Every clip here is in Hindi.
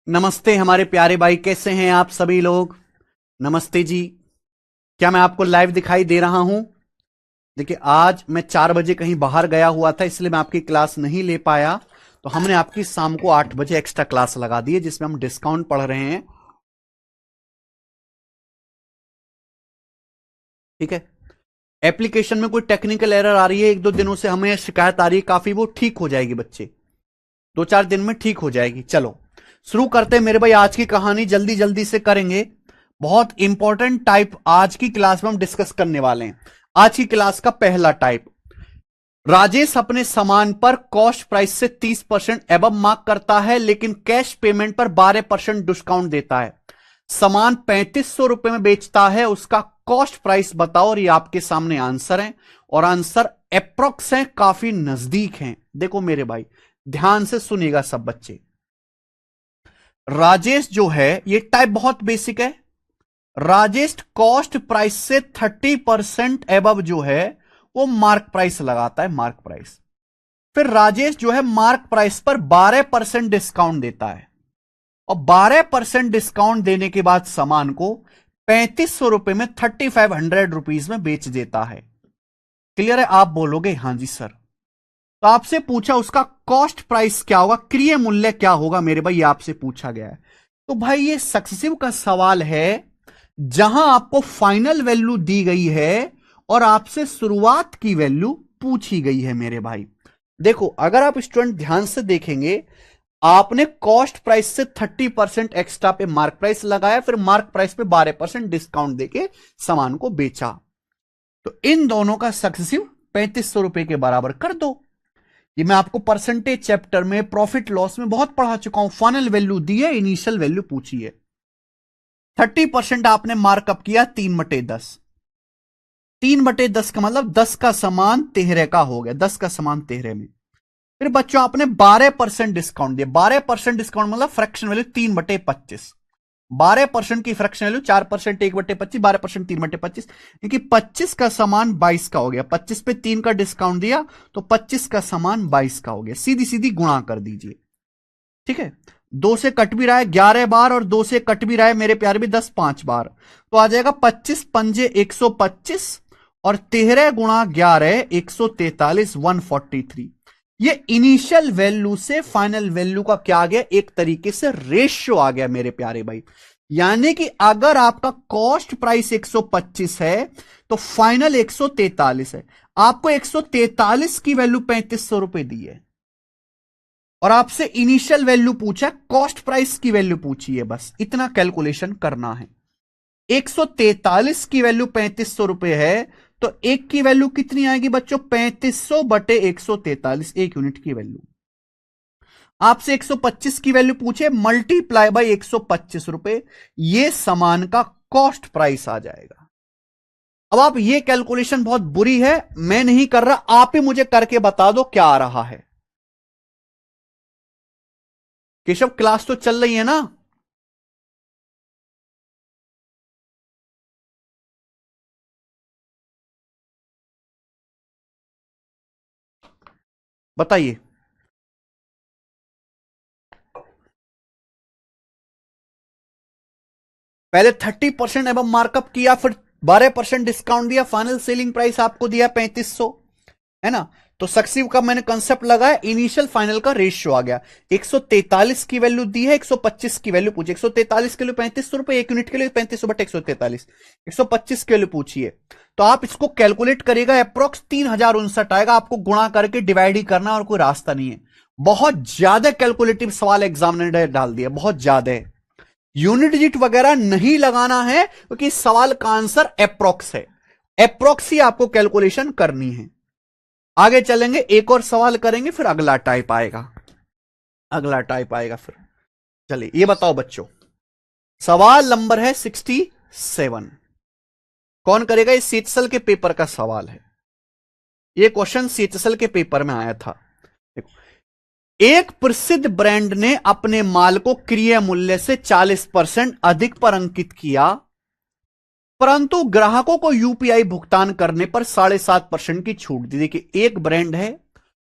नमस्ते हमारे प्यारे भाई, कैसे हैं आप सभी लोग। नमस्ते जी। क्या मैं आपको लाइव दिखाई दे रहा हूं? देखिए, आज मैं 4 बजे कहीं बाहर गया हुआ था, इसलिए मैं आपकी क्लास नहीं ले पाया। तो हमने आपकी शाम को 8 बजे एक्स्ट्रा क्लास लगा दी है, जिसमें हम डिस्काउंट पढ़ रहे हैं। ठीक है। एप्लीकेशन में कोई टेक्निकल एरर आ रही है, 1-2 दिनों से हमें शिकायत आ रही है काफी, वो ठीक हो जाएगी बच्चे। 2-4 दिन में ठीक हो जाएगी। चलो शुरू करते हैं मेरे भाई, आज की कहानी जल्दी जल्दी से करेंगे। बहुत इंपॉर्टेंट टाइप आज की क्लास में हम डिस्कस करने वाले हैं। आज की क्लास का पहला टाइप, राजेश अपने सामान पर कॉस्ट प्राइस से 30% एबव मार्क करता है, लेकिन कैश पेमेंट पर 12% डिस्काउंट देता है। सामान 3500 रुपए में बेचता है, उसका कॉस्ट प्राइस बताओ। और ये आपके सामने आंसर है, और आंसर अप्रोक्स है, काफी नजदीक हैं। देखो मेरे भाई, ध्यान से सुनिएगा सब बच्चे। राजेश जो है, ये टाइप बहुत बेसिक है। राजेश कॉस्ट प्राइस से 30% एबव जो है वो मार्क प्राइस लगाता है, मार्क प्राइस। फिर राजेश जो है मार्क प्राइस पर 12% डिस्काउंट देता है, और 12% डिस्काउंट देने के बाद सामान को 3500 रुपए में 3500 रुपीज में बेच देता है। क्लियर है? आप बोलोगे हां जी सर। तो आपसे पूछा उसका कॉस्ट प्राइस क्या होगा, क्रय मूल्य क्या होगा मेरे भाई, ये आपसे पूछा गया है। तो भाई ये सक्सेसिव का सवाल है, जहां आपको फाइनल वैल्यू दी गई है और आपसे शुरुआत की वैल्यू पूछी गई है मेरे भाई। देखो, अगर आप स्टूडेंट ध्यान से देखेंगे, आपने कॉस्ट प्राइस से 30% एक्स्ट्रा पे मार्क प्राइस लगाया, फिर मार्क प्राइस पे 12% डिस्काउंट देके सामान को बेचा। तो इन दोनों का सक्सेसिव 3500 रुपए के बराबर कर दो। ये मैं आपको परसेंटेज चैप्टर में, प्रॉफिट लॉस में बहुत पढ़ा चुका हूं। फाइनल वैल्यू दी है, इनिशियल वैल्यू पूछी है। 30% आपने मार्कअप किया 3/10। 3/10 का मतलब 10 का सामान 13 का हो गया, 10 का सामान 13 में। फिर बच्चों आपने 12% डिस्काउंट दिया। 12% डिस्काउंट मतलब फ्रैक्शन वैल्यू 3/25। 12% की फ्रैक्शन वैल्यू 4% 1/25, 12% 3/25, क्योंकि 25 का सामान 22 का हो गया। 25 पे 3 का डिस्काउंट दिया तो 25 का सामान 22 का हो गया। सीधी सीधी गुणा कर दीजिए। ठीक है। 2 से कट भी रहा है 11 बार, और 2 से कट भी रहा है मेरे प्यारे भी 10 5 बार, तो आ जाएगा 25 पंजे 125, और 13 गुणा 11 143, 143। ये इनिशियल वैल्यू से फाइनल वैल्यू का क्या आ गया, एक तरीके से रेशियो आ गया मेरे प्यारे भाई। यानी कि अगर आपका कॉस्ट प्राइस 125 है तो फाइनल 143 है। आपको 143 की वैल्यू 3500 रुपए दी है, और आपसे इनिशियल वैल्यू पूछा, कॉस्ट प्राइस की वैल्यू पूछी है। बस इतना कैलकुलेशन करना है। 143 की वैल्यू 3500 रुपए है, तो एक की वैल्यू कितनी आएगी बच्चों, 3500/143, 1 यूनिट की वैल्यू। आपसे 125 की वैल्यू पूछे, मल्टीप्लाई बाई 125 रुपए, ये सामान का कॉस्ट प्राइस आ जाएगा। अब आप, ये कैलकुलेशन बहुत बुरी है, मैं नहीं कर रहा, आप ही मुझे करके बता दो क्या आ रहा है। केशव, क्लास तो चल रही है ना? बताइए। पहले 30% अब मार्कअप किया, फिर 12% डिस्काउंट दिया, फाइनल सेलिंग प्राइस आपको दिया 3500, है ना? तो सक्सीव का मैंने कंसेप्ट लगाया, इनिशियल फाइनल का रेशियो आ गया। 143 की वैल्यू दी है, 125 की वैल्यू पूछी। 143 के लिए 3500 रुपए, 1 यूनिट के लिए 3500/143, 125 की वैल्यू पूछी है। तो आप इसको कैलकुलेट करिएगा, अप्रोक्स 3059 आएगा। आपको गुणा करके डिवाइड ही करना, और कोई रास्ता नहीं है। बहुत ज्यादा कैलकुलेटिव सवाल एग्जामिनर ने डाल दिया, बहुत ज्यादा है। यूनिट डिजिट वगैरह नहीं लगाना है, क्योंकि इस सवाल का आंसर अप्रोक्स है। अप्रोक्स ही आपको कैलकुलेशन करनी है। आगे चलेंगे, एक और सवाल करेंगे, फिर अगला टाइप आएगा। अगला टाइप आएगा फिर। चलिए ये बताओ बच्चों, सवाल नंबर है 67। कौन करेगा? ये सीएचएसएल के पेपर का सवाल है। ये क्वेश्चन सीएचएसएल के पेपर में आया था। देखो, एक प्रसिद्ध ब्रांड ने अपने माल को क्रय मूल्य से 40% अधिक पर अंकित किया, परंतु ग्राहकों को यूपीआई भुगतान करने पर 7.5% की छूट दी। देखिए, एक ब्रांड है,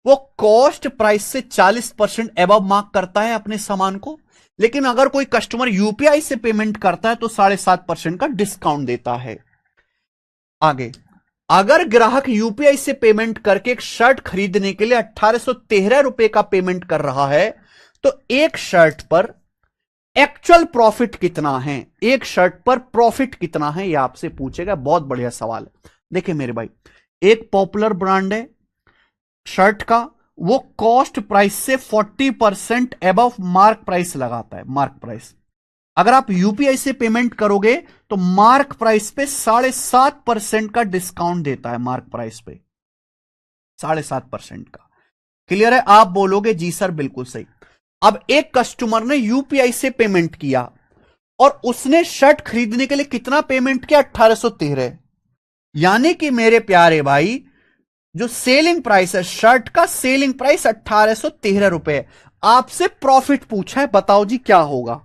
वो कॉस्ट प्राइस से 40% एबव मार्क करता है अपने सामान को, लेकिन अगर कोई कस्टमर यूपीआई से पेमेंट करता है तो 7.5% का डिस्काउंट देता है। आगे, अगर ग्राहक यूपीआई से पेमेंट करके एक शर्ट खरीदने के लिए 1813 रुपए का पेमेंट कर रहा है, तो एक शर्ट पर एक्चुअल प्रॉफिट कितना है, एक शर्ट पर प्रॉफिट कितना है, यह आपसे पूछेगा। बहुत बढ़िया सवाल है। देखिए मेरे भाई, एक पॉपुलर ब्रांड है शर्ट का, वो कॉस्ट प्राइस से 40% एबव मार्क प्राइस लगाता है। मार्क प्राइस, अगर आप यूपीआई से पेमेंट करोगे तो मार्क प्राइस पे 7.5% का डिस्काउंट देता है। मार्क प्राइस पे 7.5% का। क्लियर है? आप बोलोगे जी सर बिल्कुल सही। अब एक कस्टमर ने यूपीआई से पेमेंट किया और उसने शर्ट खरीदने के लिए कितना पेमेंट किया? 1813। यानी कि मेरे प्यारे भाई, जो सेलिंग प्राइस है शर्ट का, सेलिंग प्राइस 1813 रुपए। आपसे प्रॉफिट पूछा है, बताओ जी क्या होगा?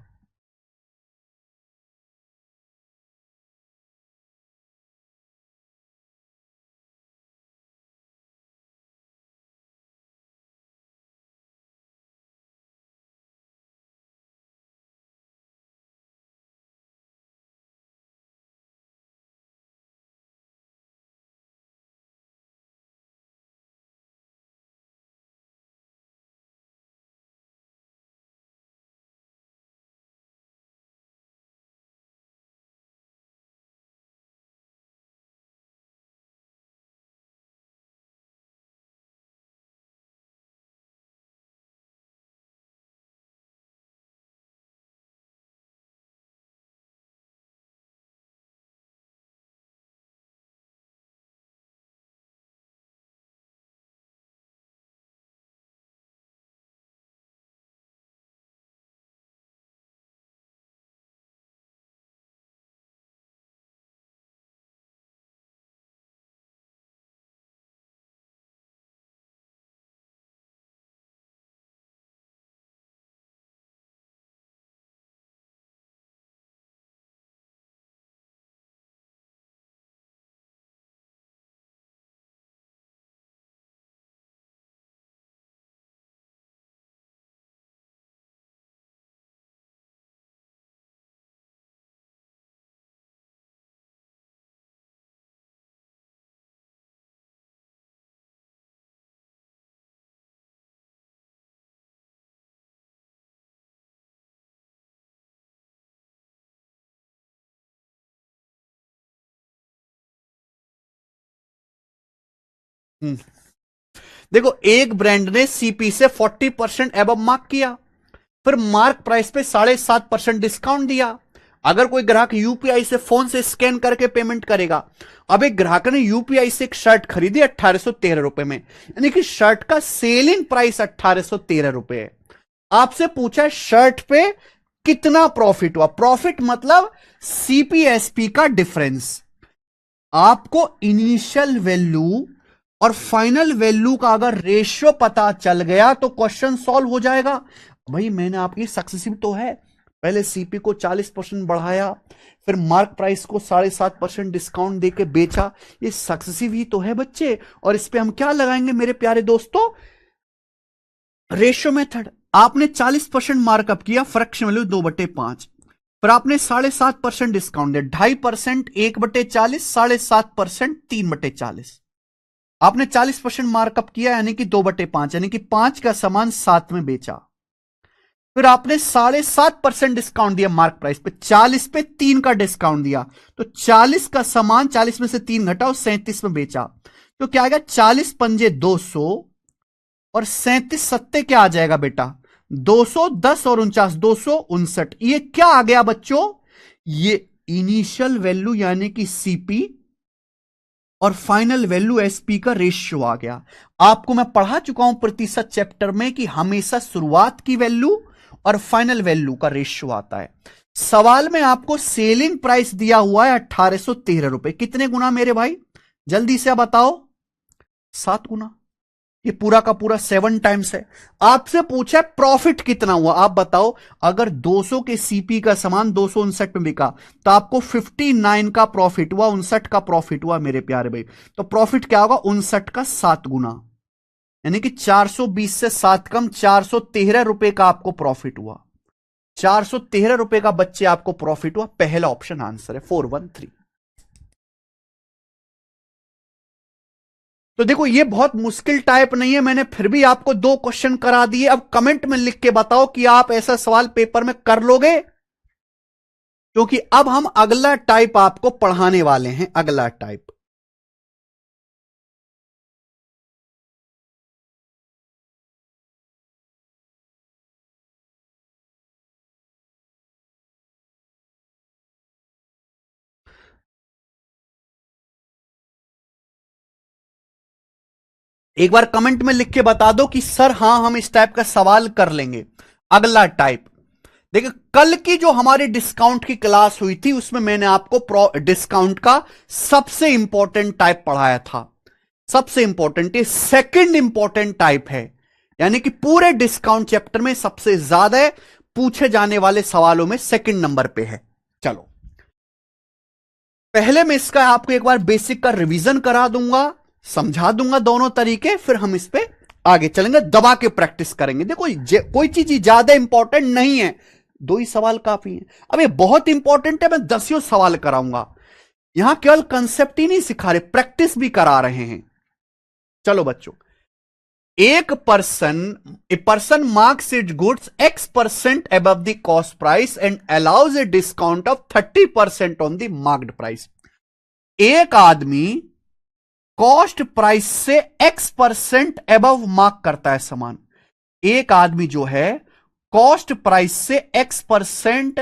हम्म, देखो, एक ब्रांड ने सीपी से 40% एबव मार्क किया, फिर मार्क प्राइस पे 7.5% डिस्काउंट दिया। अगर कोई ग्राहक यूपीआई से फोन से स्कैन करके पेमेंट करेगा, अब एक ग्राहक ने यूपीआई से एक शर्ट खरीदी 1813 रुपए में, यानी कि शर्ट का सेलिंग प्राइस 1813 रुपए है। आपसे पूछा है शर्ट पे कितना प्रॉफिट हुआ। प्रॉफिट मतलब सीपीएसपी का डिफरेंस। आपको इनिशियल वैल्यू और फाइनल वैल्यू का अगर रेशियो पता चल गया तो क्वेश्चन सॉल्व हो जाएगा। भाई मैंने आपकी सक्सेसिव तो है, पहले सीपी को 40% बढ़ाया, फिर मार्क प्राइस को 7.5% डिस्काउंट देके बेचा, ये सक्सेसिव ही तो है बच्चे। और इस पे हम क्या लगाएंगे मेरे प्यारे दोस्तों? Ratio method. आपने 40% मार्कअप किया, फ्रैक्शन वैल्यू 2/5, फिर आपने 7.5% डिस्काउंट दिया, 2.5% 1/40, 7.5% 3/40। आपने 40% मार्कअप किया यानी कि 2/5, यानी कि 5 का सामान 7 में बेचा। फिर आपने 7.5% डिस्काउंट दिया मार्क प्राइस पे, 40 पे 3 का डिस्काउंट दिया, तो 40 का सामान 40 में से 3 घटाओ, 37 में बेचा। तो क्या आएगा? 40 पंजे 200 और 37 सत्ते क्या आ जाएगा बेटा? 210 और 49, 259। ये क्या आ गया बच्चों? ये इनिशियल वैल्यू यानी कि सीपी और फाइनल वैल्यू एसपी का रेशियो आ गया। आपको मैं पढ़ा चुका हूं प्रतिशत चैप्टर में कि हमेशा शुरुआत की वैल्यू और फाइनल वैल्यू का रेशियो आता है। सवाल में आपको सेलिंग प्राइस दिया हुआ है 1813 रुपए। कितने गुना मेरे भाई? जल्दी से बताओ। 7 गुना। ये पूरा का पूरा 7 टाइम्स है। आपसे पूछा प्रॉफिट कितना हुआ, आप बताओ। अगर 200 के सीपी का सामान 259 में बिका तो आपको 59 का प्रॉफिट हुआ, 59 का प्रॉफिट हुआ मेरे प्यारे भाई। तो प्रॉफिट क्या होगा? 59 का 7 गुना, यानी कि 420 से 7 कम 413 रुपए का आपको प्रॉफिट हुआ। 413 रुपए का बच्चे आपको प्रॉफिट हुआ। पहला ऑप्शन आंसर है 413। तो देखो ये बहुत मुश्किल टाइप नहीं है, मैंने फिर भी आपको 2 क्वेश्चन करा दिए। अब कमेंट में लिख के बताओ कि आप ऐसा सवाल पेपर में कर लोगे, क्योंकि अब हम अगला टाइप आपको पढ़ाने वाले हैं। अगला टाइप एक बार कमेंट में लिख के बता दो कि सर हां हम इस टाइप का सवाल कर लेंगे। अगला टाइप देखिए, कल की जो हमारी डिस्काउंट की क्लास हुई थी उसमें मैंने आपको डिस्काउंट का सबसे इंपॉर्टेंट टाइप पढ़ाया था। सबसे इंपॉर्टेंट, ये सेकंड इंपॉर्टेंट टाइप है, यानी कि पूरे डिस्काउंट चैप्टर में सबसे ज्यादा पूछे जाने वाले सवालों में सेकंड नंबर पे है। चलो पहले मैं इसका आपको एक बार बेसिक का रिवीजन करा दूंगा, समझा दूंगा दोनों तरीके, फिर हम इस पे आगे चलेंगे, दबा के प्रैक्टिस करेंगे। देखो कोई चीज ज्यादा इंपॉर्टेंट नहीं है, 2 ही सवाल काफी है। अब ये बहुत इंपॉर्टेंट है, मैं 10 सवाल कराऊंगा। यहां केवल कंसेप्ट ही नहीं सिखा रहे, प्रैक्टिस भी करा रहे हैं। चलो बच्चों, a person marks its goods X% above the cost price and allows a discount of 30% on the marked price। एक आदमी कॉस्ट प्राइस से X% अबव मार्क करता है सामान। एक आदमी जो है कॉस्ट प्राइस से X%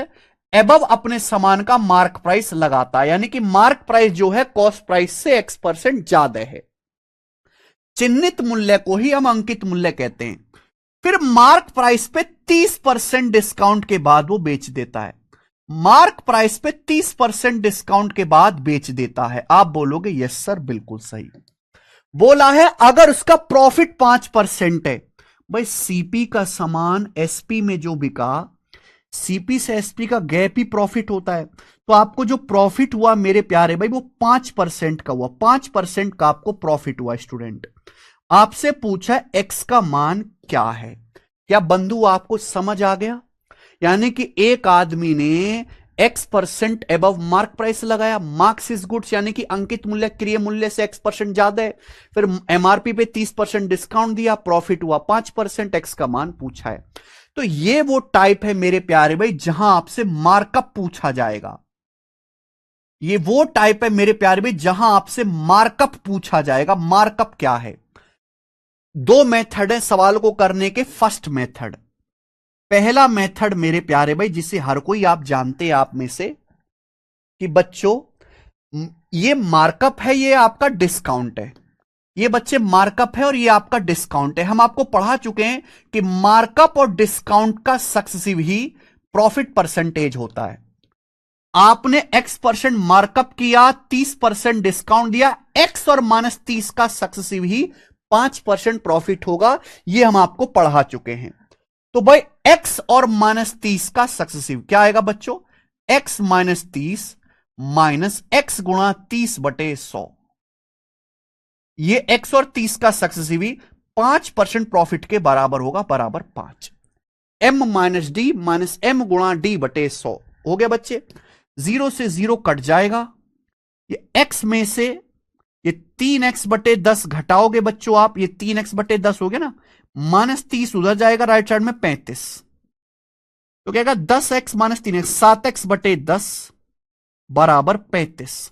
अबव अपने सामान का मार्क प्राइस लगाता है, यानी कि मार्क प्राइस जो है कॉस्ट प्राइस से X% ज्यादा है। चिन्हित मूल्य को ही हम अंकित मूल्य कहते हैं। फिर मार्क प्राइस पे 30% डिस्काउंट के बाद वो बेच देता है। मार्क प्राइस पे 30% डिस्काउंट के बाद बेच देता है। आप बोलोगे यस सर बिल्कुल सही बोला है। अगर उसका प्रॉफिट 5% है, भाई सीपी का सामान एसपी में जो बिका, सीपी से एसपी का गैप ही प्रॉफिट होता है, तो आपको जो प्रॉफिट हुआ मेरे प्यारे भाई वो 5% का हुआ। 5% का आपको प्रॉफिट हुआ। स्टूडेंट आपसे पूछा एक्स का मान क्या है, क्या बंधु आपको समझ आ गया? यानी कि एक आदमी ने X% अबव मार्क प्राइस लगाया, मार्क्स इज गुड्स यानी कि अंकित मूल्य क्रिय मूल्य से X% ज्यादा है, फिर एमआरपी पे 30% डिस्काउंट दिया, प्रॉफिट हुआ 5%, एक्स का मान पूछा है। तो ये वो टाइप है मेरे प्यारे भाई जहां आपसे मार्कअप पूछा जाएगा। ये वो टाइप है मेरे प्यारे भाई जहां आपसे मार्कअप पूछा जाएगा। मार्कअप क्या है? 2 मेथड है सवाल को करने के। फर्स्ट मेथड, पहला मेथड मेरे प्यारे भाई जिसे हर कोई आप जानते हैं आप में से कि बच्चों ये मार्कअप है, ये आपका डिस्काउंट है। ये बच्चे मार्कअप है और ये आपका डिस्काउंट है। हम आपको पढ़ा चुके हैं कि मार्कअप और डिस्काउंट का सक्सेसिव ही प्रॉफिट परसेंटेज होता है। आपने X% मार्कअप किया, 30% डिस्काउंट दिया, X और -30 का सक्सेसिव ही 5% प्रॉफिट होगा। ये हम आपको पढ़ा चुके हैं। तो भाई X और -30 का सक्सेसिव क्या आएगा बच्चों? X -30 माइनस X गुणा 30/100। ये X और 30 का सक्सेसिव ही 5% प्रॉफिट के बराबर होगा, बराबर 5। M minus D minus M गुणा D/100 हो गया बच्चे। 0 से 0 कट जाएगा। ये X में से ये 3x/10 घटाओगे बच्चों आप, ये 3x/10 हो गया ना, -30 उधर जाएगा राइट साइड में 35, तो क्या 10x - 3x 7x/10 बराबर 35।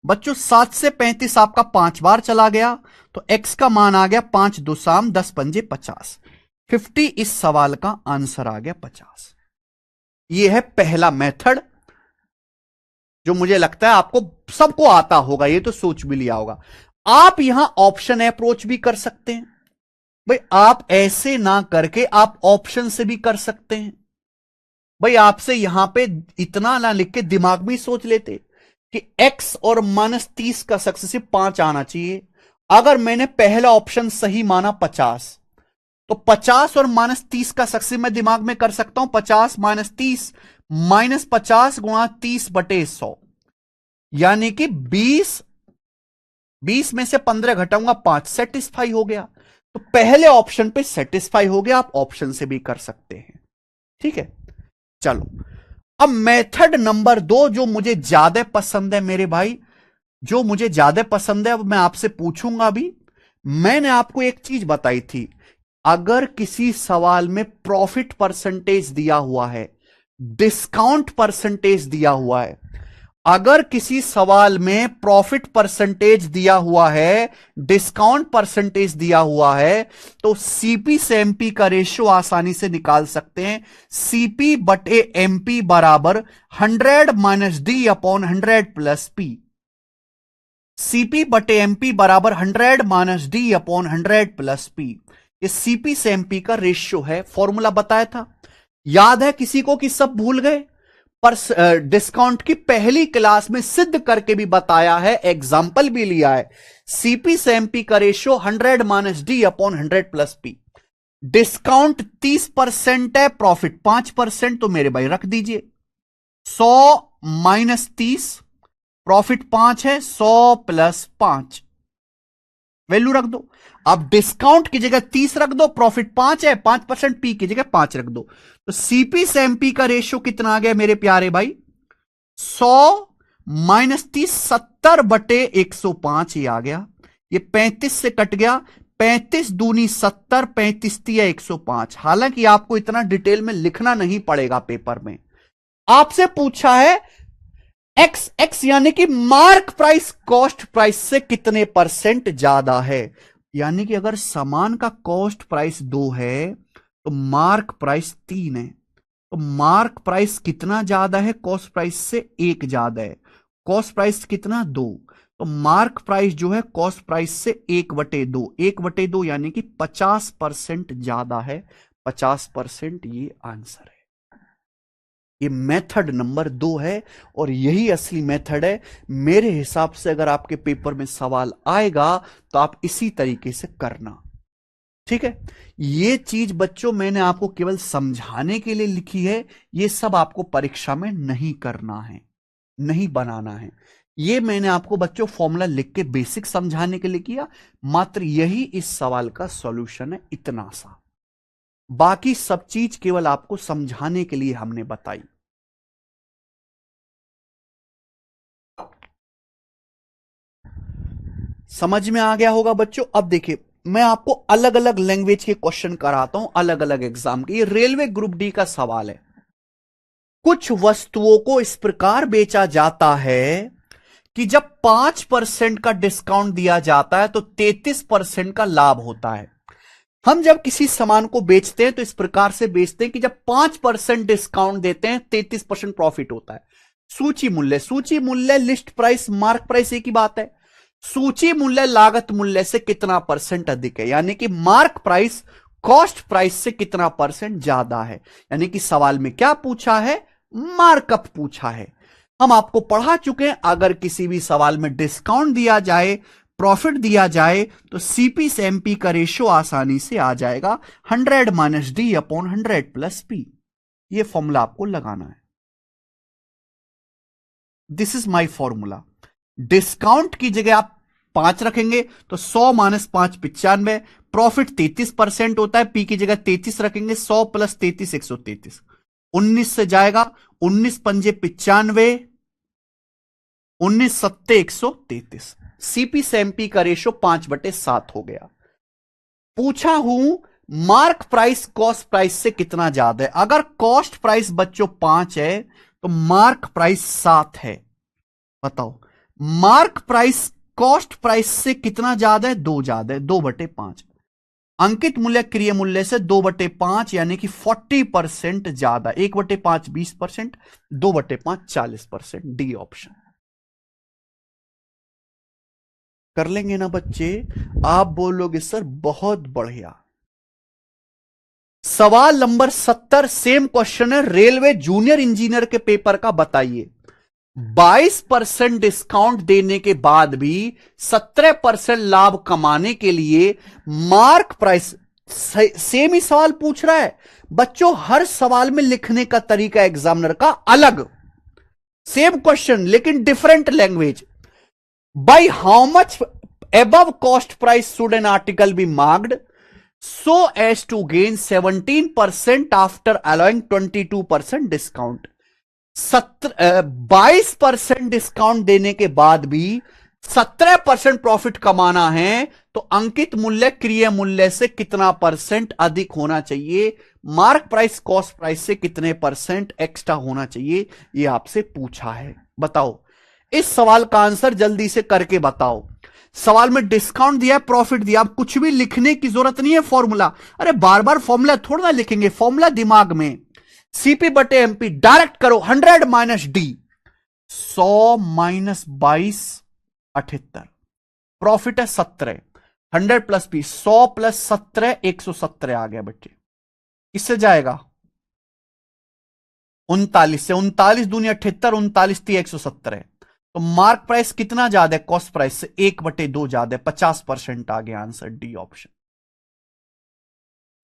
बच्चों 7 से 35 आपका 5 बार चला गया, तो x का मान आ गया 5 2 साम 10 पंजे 50। 50 इस सवाल का आंसर आ गया 50। यह है पहला मेथड जो मुझे लगता है आपको सबको आता होगा, ये तो सोच भी लिया होगा। आप यहां ऑप्शन अप्रोच भी कर सकते हैं। भाई आप ऐसे ना करके आप ऑप्शन से भी कर सकते हैं। भाई आपसे यहां पे इतना ना लिख के दिमाग में सोच लेते कि x और -30 का सक्सेसिव 5 आना चाहिए। अगर मैंने पहला ऑप्शन सही माना 50, तो 50 और -30 का सक्सेसिव मैं दिमाग में कर सकता हूं। 50 - 30 -50 गुणा 30/100, यानी कि 20 20 में से 15 घटाऊंगा 5, सेटिस्फाई हो गया। तो पहले ऑप्शन पे सेटिस्फाई हो गया, आप ऑप्शन से भी कर सकते हैं। ठीक है, चलो अब मेथड नंबर 2 जो मुझे ज्यादा पसंद है मेरे भाई, जो मुझे ज्यादा पसंद है, अब मैं आपसे पूछूंगा भी। मैंने आपको एक चीज बताई थी, अगर किसी सवाल में प्रॉफिट परसेंटेज दिया हुआ है, डिस्काउंट परसेंटेज दिया हुआ है, अगर किसी सवाल में प्रॉफिट परसेंटेज दिया हुआ है, डिस्काउंट परसेंटेज दिया हुआ है, तो सीपी से एमपी का रेशियो आसानी से निकाल सकते हैं। सीपी बटे एमपी बराबर 100 minus D upon 100 plus P. CP बटे एमपी बराबर 100 minus D upon 100 plus P. ये सीपी से एमपी का रेशियो है, फॉर्मूला बताया था, याद है किसी को कि सब भूल गए? पर डिस्काउंट की पहली क्लास में सिद्ध करके भी बताया है, एग्जाम्पल भी लिया है। सीपी से एमपी का ratio 100 minus D upon 100 plus P. Discount 30% है, प्रॉफिट 5%, तो मेरे भाई रख दीजिए 100 माइनस 30, प्रॉफिट 5 है, 100 प्लस 5 वैल्यू रख दो। अब डिस्काउंट की जगह 30 रख दो, प्रॉफिट 5 है, 5%, पी की जगह 5 रख दो। तो सीपी से एमपी का रेशियो कितना आ गया मेरे प्यारे भाई? 100 माइनस 30, 70 बटे 105 ही आ गया। ये 35 से कट गया, 35 दूनी 70, 35 तिया 105। हालांकि आपको इतना डिटेल में लिखना नहीं पड़ेगा पेपर में। आपसे पूछा है एक्स, एक्स यानी कि मार्क प्राइस कॉस्ट प्राइस से कितने परसेंट ज्यादा है। यानी कि अगर सामान का कॉस्ट प्राइस 2 है तो मार्क प्राइस 3 है, तो मार्क प्राइस कितना ज्यादा है? कॉस्ट प्राइस से 1 ज्यादा है। कॉस्ट प्राइस कितना? 2, तो मार्क प्राइस जो है कॉस्ट प्राइस से 1/2, 1/2 यानी कि 50% ज्यादा है। 50% ये आंसर है। ये मेथड नंबर 2 है और यही असली मेथड है। मेरे हिसाब से अगर आपके पेपर में सवाल आएगा तो आप इसी तरीके से करना। ठीक है, ये चीज बच्चों मैंने आपको केवल समझाने के लिए लिखी है, ये सब आपको परीक्षा में नहीं करना है, नहीं बनाना है। ये मैंने आपको बच्चों फॉर्मूला लिख के बेसिक समझाने के लिए किया, मात्र यही इस सवाल का सॉल्यूशन है, इतना सा। बाकी सब चीज केवल आपको समझाने के लिए हमने बताई। समझ में आ गया होगा बच्चों। अब देखिए, मैं आपको अलग अलग लैंग्वेज के क्वेश्चन कराता हूं, अलग अलग एग्जाम के। ये रेलवे ग्रुप डी का सवाल है। कुछ वस्तुओं को इस प्रकार बेचा जाता है कि जब 5% का डिस्काउंट दिया जाता है तो 33% का लाभ होता है। हम जब किसी सामान को बेचते हैं तो इस प्रकार से बेचते हैं कि जब 5% डिस्काउंट देते हैं 33% प्रॉफिट होता है। सूची मूल्य, सूची मूल्य, लिस्ट प्राइस, मार्क प्राइस एक ही बात है। सूची मूल्य लागत मूल्य से कितना परसेंट अधिक है, यानी कि मार्क प्राइस कॉस्ट प्राइस से कितना परसेंट ज्यादा है। यानी कि सवाल में क्या पूछा है? मार्कअप पूछा है। हम आपको पढ़ा चुके हैं, अगर किसी भी सवाल में डिस्काउंट दिया जाए, प्रॉफिट दिया जाए, तो सीपी से एमपी का रेशियो आसानी से आ जाएगा 100 minus D upon 100 plus P. ये फॉर्मूला आपको लगाना है। This is my formula. Discount की जगह आप 5 रखेंगे तो 100 माइनस 5 95, प्रॉफिट 33% होता है, पी की जगह 33 रखेंगे, 100 प्लस 33 133, 19 से जाएगा, 19 पंजे 95, 19 सत्ते 133। सीपी से एमपी का रेशियो 5/7 हो गया। पूछा हूं मार्क प्राइस कॉस्ट प्राइस से कितना ज्यादा है। अगर कॉस्ट प्राइस बच्चों 5 है तो मार्क प्राइस 7 है। बताओ मार्क प्राइस कॉस्ट प्राइस से कितना ज्यादा है? 2 ज्यादा है, 2/5। अंकित मूल्य क्रिय मूल्य से 2/5 यानी कि 40% ज्यादा। 1/5 20%, 2/5 40%। D option. कर लेंगे ना बच्चे? आप बोलोगे सर बहुत बढ़िया। सवाल नंबर 70 सेम क्वेश्चन है, रेलवे जूनियर इंजीनियर के पेपर का। बताइए 22% डिस्काउंट देने के बाद भी 17% लाभ कमाने के लिए मार्क प्राइस, सेम ही सवाल पूछ रहा है बच्चों। हर सवाल में लिखने का तरीका एग्जामिनर का अलग, सेम क्वेश्चन लेकिन different language. By how much above cost price should an article be marked so as to gain 17% after allowing 22% discount. 22% discount देने के बाद भी 17% प्रॉफिट कमाना है तो अंकित मूल्य क्रिय मूल्य से कितना परसेंट अधिक होना चाहिए, मार्क प्राइस कॉस्ट प्राइस से कितने परसेंट एक्स्ट्रा होना चाहिए, यह आपसे पूछा है। बताओ इस सवाल का आंसर जल्दी से करके बताओ। सवाल में डिस्काउंट दिया है, प्रॉफिट दिया, अब कुछ भी लिखने की जरूरत नहीं है फॉर्मूला। अरे बार बार फॉर्मूला थोड़ा ना लिखेंगे, फॉर्मूला दिमाग में, सीपी बटे एमपी डायरेक्ट करो। 100 माइनस डी, 100 माइनस 22 78, प्रॉफिट है 17, 100 प्लस पी, 100 प्लस 17 117 आ गया बच्चे। किससे जाएगा 39 से, 39 दूनी 78, 39 थी 117। तो मार्क प्राइस कितना ज्यादा है कॉस्ट प्राइस से, 1/2 ज्यादा है, 50% आ गया आंसर डी ऑप्शन।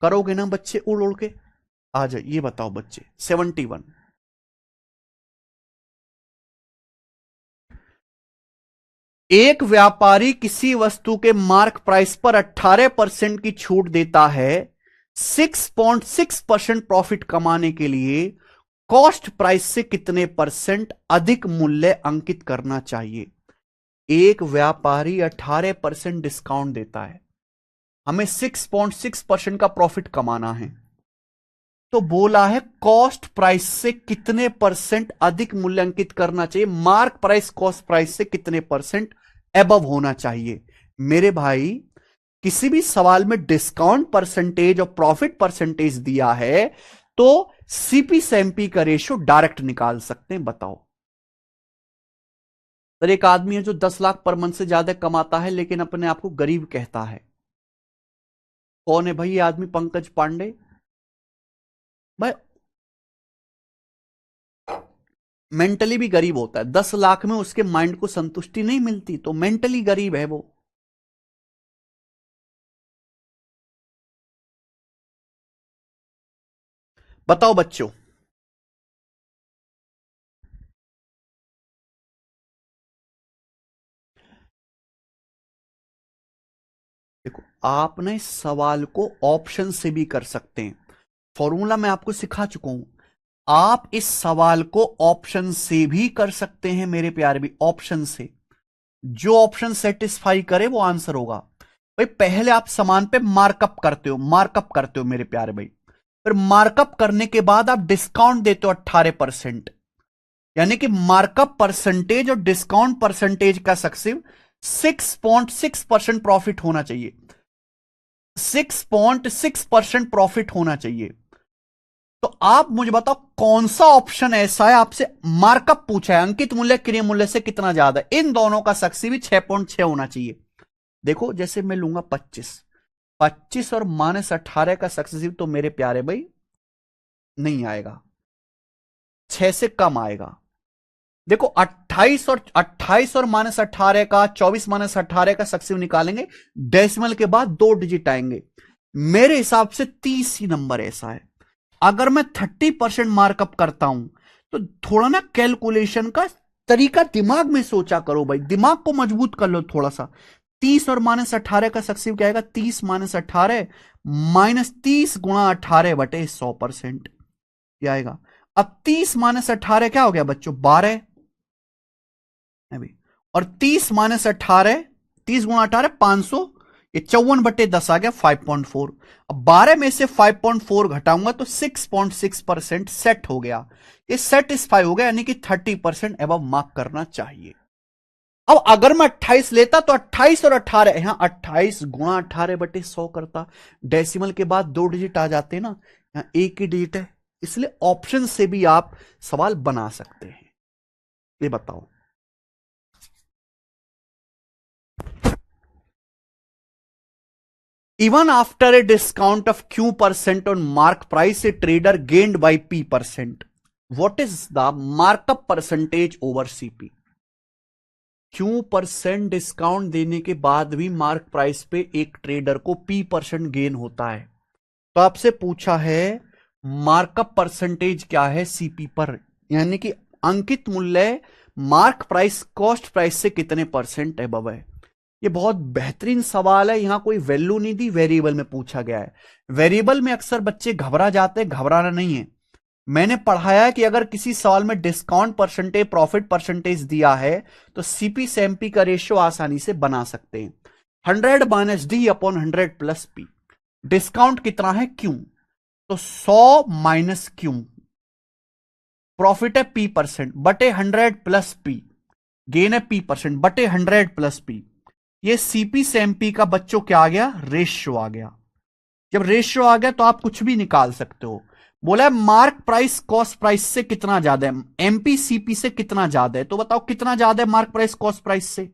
करोगे ना बच्चे उड़ उड़ के? आ जाए, ये बताओ बच्चे 71। एक व्यापारी किसी वस्तु के मार्क प्राइस पर 18% की छूट देता है 6.6% प्रॉफिट कमाने के लिए कॉस्ट प्राइस से कितने परसेंट अधिक मूल्य अंकित करना चाहिए। एक व्यापारी 18% डिस्काउंट देता है, हमें 6.6% का प्रॉफिट कमाना है, तो बोला है कॉस्ट प्राइस से कितने परसेंट अधिक मूल्य अंकित करना चाहिए, मार्क प्राइस कॉस्ट प्राइस से कितने परसेंट एबव होना चाहिए। मेरे भाई किसी भी सवाल में डिस्काउंट परसेंटेज और प्रॉफिट परसेंटेज दिया है तो सीपी से एमपी का रेशियो डायरेक्ट निकाल सकते हैं। बताओ अगर एक आदमी है जो 10 लाख पर मंथ से ज्यादा कमाता है लेकिन अपने आप को गरीब कहता है, कौन है भाई ये आदमी? पंकज पांडे। भाई मेंटली भी गरीब होता है, 10 लाख में उसके माइंड को संतुष्टि नहीं मिलती तो मेंटली गरीब है वो। बताओ बच्चों, देखो आपने इस सवाल को ऑप्शन से भी कर सकते हैं, फॉर्मूला मैं आपको सिखा चुका हूं। आप इस सवाल को ऑप्शन से भी कर सकते हैं मेरे प्यारे भी, ऑप्शन से। जो ऑप्शन सेटिस्फाई करे वो आंसर होगा। भाई पहले आप समान पे मार्कअप करते हो, मार्कअप करते हो मेरे प्यारे भाई, फिर मार्कअप करने के बाद आप डिस्काउंट देते हो 18%, यानी कि मार्कअप परसेंटेज और डिस्काउंट परसेंटेज का सक्सेसिव 6.6% प्रॉफिट होना चाहिए, 6.6% प्रॉफिट होना चाहिए। तो आप मुझे बताओ कौन सा ऑप्शन ऐसा है, आपसे मार्कअप पूछा है, अंकित मूल्य क्रिय मूल्य से कितना ज्यादा, इन दोनों का सक्सेसिव 6.6 होना चाहिए। देखो जैसे मैं लूंगा 25 और -18 का सक्सेसिव तो मेरे प्यारे भाई नहीं आएगा, 6 से कम आएगा। देखो 28 और -18 का, 24 -18 का सक्सेसिव निकालेंगे, डेसिमल के बाद 2 डिजिट आएंगे। मेरे हिसाब से 30 ही नंबर ऐसा है। अगर मैं 30% मार्कअप करता हूं तो थोड़ा ना कैलकुलेशन का तरीका दिमाग में सोचा करो भाई, दिमाग को मजबूत कर लो थोड़ा सा। 30 और -18 का सक्सेसिव क्या आएगा, 30 -18 -30 गुणा 18/100% यह आएगा। अब 30 -18 क्या हो गया बच्चों, 12, और 30 -18, 30 गुणा 18 500, ये 54/10 आ गया 5.4। अब 12 में से 5.4 घटाऊंगा तो 6.6% सेट हो गया, ये सेटिस्फाई हो गया, यानी कि 30% एबव मार्क करना चाहिए। अब अगर मैं 28 लेता तो 28 और 18, यहां 28 गुणा 18/100 करता, डेसिमल के बाद 2 डिजिट आ जाते ना, यहां एक ही डिजिट है, इसलिए ऑप्शन से भी आप सवाल बना सकते हैं। ये बताओ even after a discount of Q% on mark price, a trader gained by P%. What is the markup percentage over CP? Q% discount देने के बाद भी मार्क प्राइस पे एक ट्रेडर को P% गेन होता है, तो आपसे पूछा है मार्कअप परसेंटेज क्या है सीपी पर, यानी कि अंकित मूल्य मार्क प्राइस कॉस्ट प्राइस से कितने परसेंट एबव है। ये बहुत बेहतरीन सवाल है। यहां कोई वैल्यू नहीं दी, वेरिएबल में पूछा गया है। वेरिएबल में अक्सर बच्चे घबरा जाते हैं, घबराना नहीं है। मैंने पढ़ाया है कि अगर किसी सवाल में डिस्काउंट परसेंटेज, प्रॉफिट परसेंटेज दिया है तो सीपी से एमपी का रेशियो आसानी से बना सकते हैं। 100 minus D upon 100 plus P. Discount कितना है, क्यू, तो 100 माइनस क्यू, प्रॉफिट है पी परसेंट, बटे 100 प्लस पी, गेन है पी परसेंट, बटे 100 प्लस पी। ये सीपी से एमपी का बच्चों क्या आ गया, रेशियो आ गया। जब रेशियो आ गया तो आप कुछ भी निकाल सकते हो। बोला है मार्क प्राइस कॉस्ट प्राइस से कितना ज्यादा है, एमपी सीपी से कितना ज्यादा है, तो बताओ कितना ज्यादा है मार्क प्राइस कॉस्ट प्राइस से।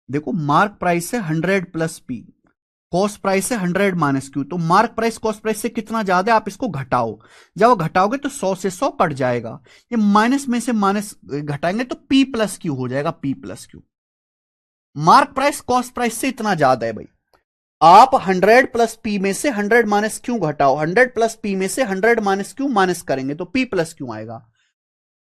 देखो मार्क प्राइस है 100 प्लस पी, कॉस्ट प्राइस है 100 माइनस क्यू, तो मार्क प्राइस कॉस्ट प्राइस से कितना ज्यादा है, आप इसको घटाओ। जब वो घटाओगे तो 100 से 100 कट जाएगा, ये माइनस में से माइनस घटाएंगे तो पी प्लस क्यू हो जाएगा, P plus Q. Mark price cost price से इतना ज्यादा है भाई। आप 100 प्लस पी में से 100 माइनस क्यू घटाओ, 100 प्लस पी में से 100 माइनस क्यू माइनस करेंगे तो पी प्लस क्यू आएगा।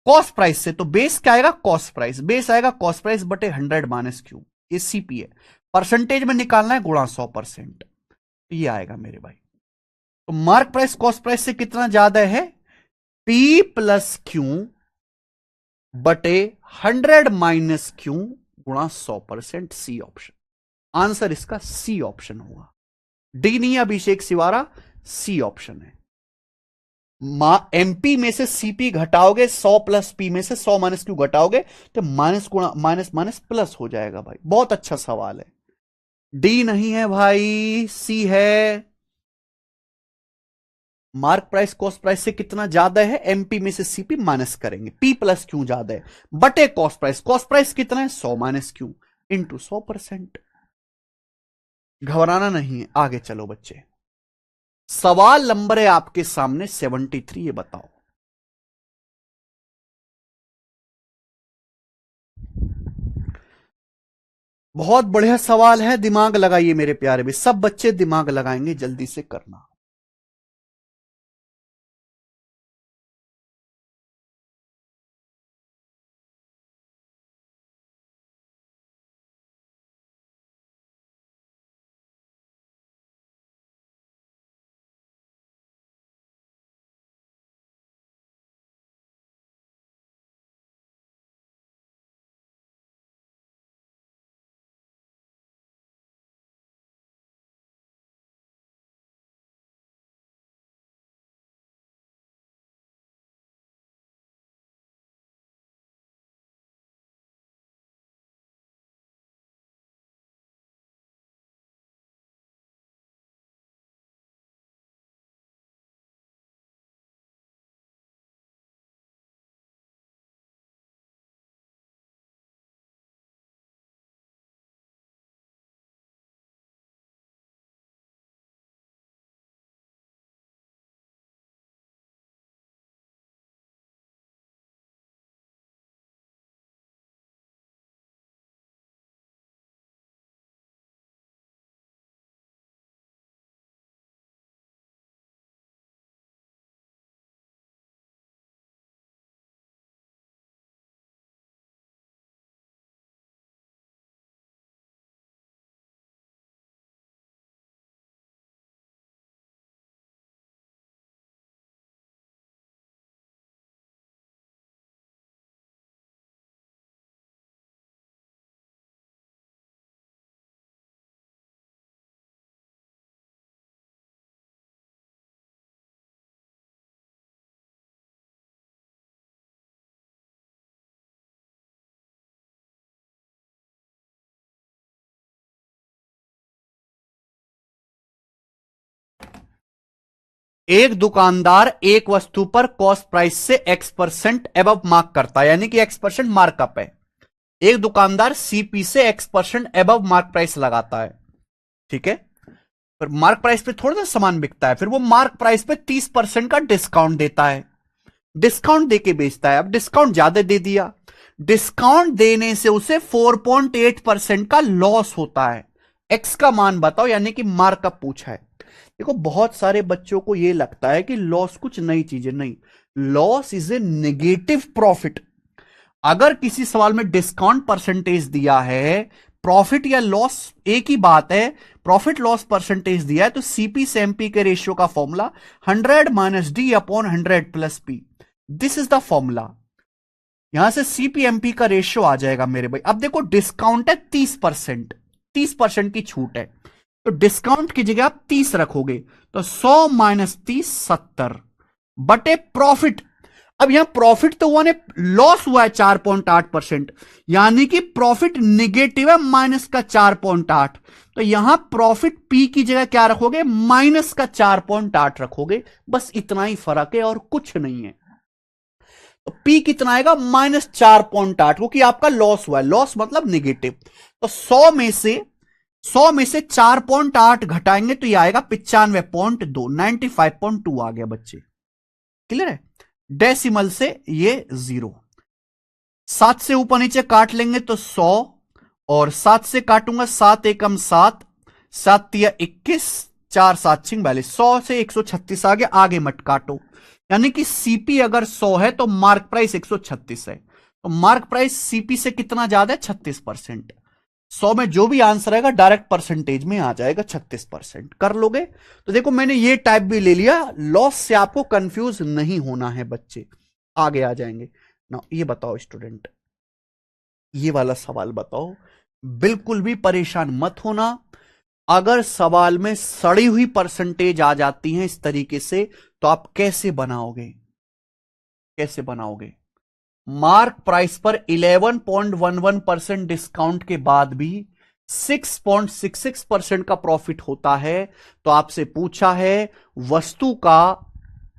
कॉस्ट प्राइस से तो बेस क्या आएगा, कॉस्ट प्राइस, बेस आएगा कॉस्ट प्राइस बटे 100 माइनस क्यू, ये सीपी है। परसेंटेज में निकालना है, गुणा 100%, ये आएगा मेरे भाई। तो मार्क प्राइस कॉस्ट प्राइस से कितना ज्यादा है, पी प्लस क्यू बटे 100 माइनस क्यू गुणा 100%, सी ऑप्शन। आंसर इसका सी ऑप्शन होगा, डी नहीं है अभिषेक सिवारा, सी ऑप्शन है। एमपी में से सीपी घटाओगे, 100 प्लस पी में से 100 माइनस क्यू घटाओगे तो माइनस गुणा माइनस माइनस प्लस हो जाएगा भाई। बहुत अच्छा सवाल है। डी नहीं है भाई, सी है। मार्क प्राइस कॉस्ट प्राइस से कितना ज्यादा है, एमपी में से सीपी माइनस करेंगे, पी प्लस क्यू ज्यादा है, बटे कॉस्ट प्राइस कितना है 100 माइनस क्यू इंटू 100%। घबराना नहीं है, आगे चलो बच्चे। सवाल नंबर है आपके सामने 73, ये बताओ। बहुत बढ़िया सवाल है, दिमाग लगाइए मेरे प्यारे भी, सब बच्चे दिमाग लगाएंगे, जल्दी से करना। एक दुकानदार एक वस्तु पर कॉस्ट प्राइस से X% एबव मार्क करता है, यानी कि X% मार्कअप है। एक दुकानदार सीपी से X% एबव मार्क प्राइस लगाता है, ठीक है। पर मार्क प्राइस पे थोड़ा सा सामान बिकता है, फिर वो मार्क प्राइस पे 30% का डिस्काउंट देता है, डिस्काउंट देके बेचता है। अब डिस्काउंट ज्यादा दे दिया, डिस्काउंट देने से उसे 4.8% का लॉस होता है। एक्स का मान बताओ, यानी कि मार्कअप पूछा है। देखो बहुत सारे बच्चों को यह लगता है कि लॉस कुछ नई चीजें, नहीं, loss is a negative profit. अगर किसी सवाल में डिस्काउंट परसेंटेज दिया है प्रॉफिट या लॉस एक ही बात है, प्रॉफिट लॉस परसेंटेज दिया है तो सीपी से एमपी के रेशियो का formula 100 minus D upon 100 plus P, this is the formula. यहां से सीपीएमपी का रेशियो आ जाएगा मेरे भाई। अब देखो डिस्काउंट है 30%, 30% की छूट है, तो डिस्काउंट की जगह आप 30 रखोगे तो 100 माइनस 30 70 बटे प्रॉफिट। अब यहां प्रॉफिट तो हुआ, लॉस हुआ है 4.8%, यानी कि प्रॉफिट निगेटिव है माइनस का 4.8, तो यहां प्रॉफिट पी की जगह क्या रखोगे, माइनस का 4.8 रखोगे, बस इतना ही फर्क है और कुछ नहीं है। तो पी कितना आएगा, माइनस 4.8, क्योंकि आपका लॉस हुआ है, लॉस मतलब निगेटिव। तो 100 में से 4.8 घटाएंगे तो ये आएगा 95.2, 95.2 आ गया बच्चे, क्लियर है। डेसिमल से ये 0, 7 से ऊपर नीचे काट लेंगे तो 100, और 7 से काटूंगा 7 एकम 7, 7 तिया 21, 4 7 छिंग 42, 100 से 136 आ गया, आगे मत काटो। यानी कि सीपी अगर 100 है तो मार्क प्राइस 136 है, तो मार्क प्राइस सीपी से कितना ज्यादा है, 36%। 100 में जो भी आंसर आएगा डायरेक्ट परसेंटेज में आ जाएगा, 36% कर लोगे। तो देखो मैंने ये टाइप भी ले लिया, लॉस से आपको कंफ्यूज नहीं होना है बच्चे, आगे आ जाएंगे ना। ये बताओ स्टूडेंट, ये वाला सवाल बताओ, बिल्कुल भी परेशान मत होना। अगर सवाल में सड़ी हुई परसेंटेज आ जाती है इस तरीके से तो आप कैसे बनाओगे, कैसे बनाओगे। मार्क प्राइस पर 11.11% डिस्काउंट के बाद भी 6.66% का प्रॉफिट होता है, तो आपसे पूछा है वस्तु का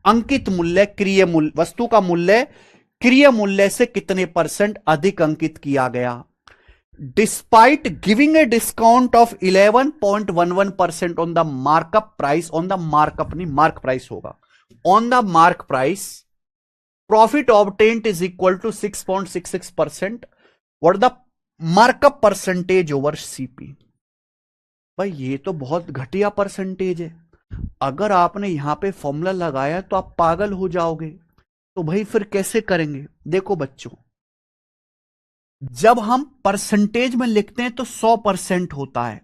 अंकित मूल्य क्रिय मूल्य, वस्तु का मूल्य क्रिय मूल्य से कितने परसेंट अधिक अंकित किया गया। Despite giving a discount of 11.11% on the markup price, on the markup नहीं मार्क प्राइस होगा, on the mark price profit obtained is equal to 6.66%, what the markup percentage over CP। भाई ये तो बहुत घटिया परसेंटेज है, अगर आपने यहां पे फॉर्मूला लगाया तो आप पागल हो जाओगे। तो भाई फिर कैसे करेंगे, देखो बच्चों, जब हम परसेंटेज में लिखते हैं तो 100% होता है,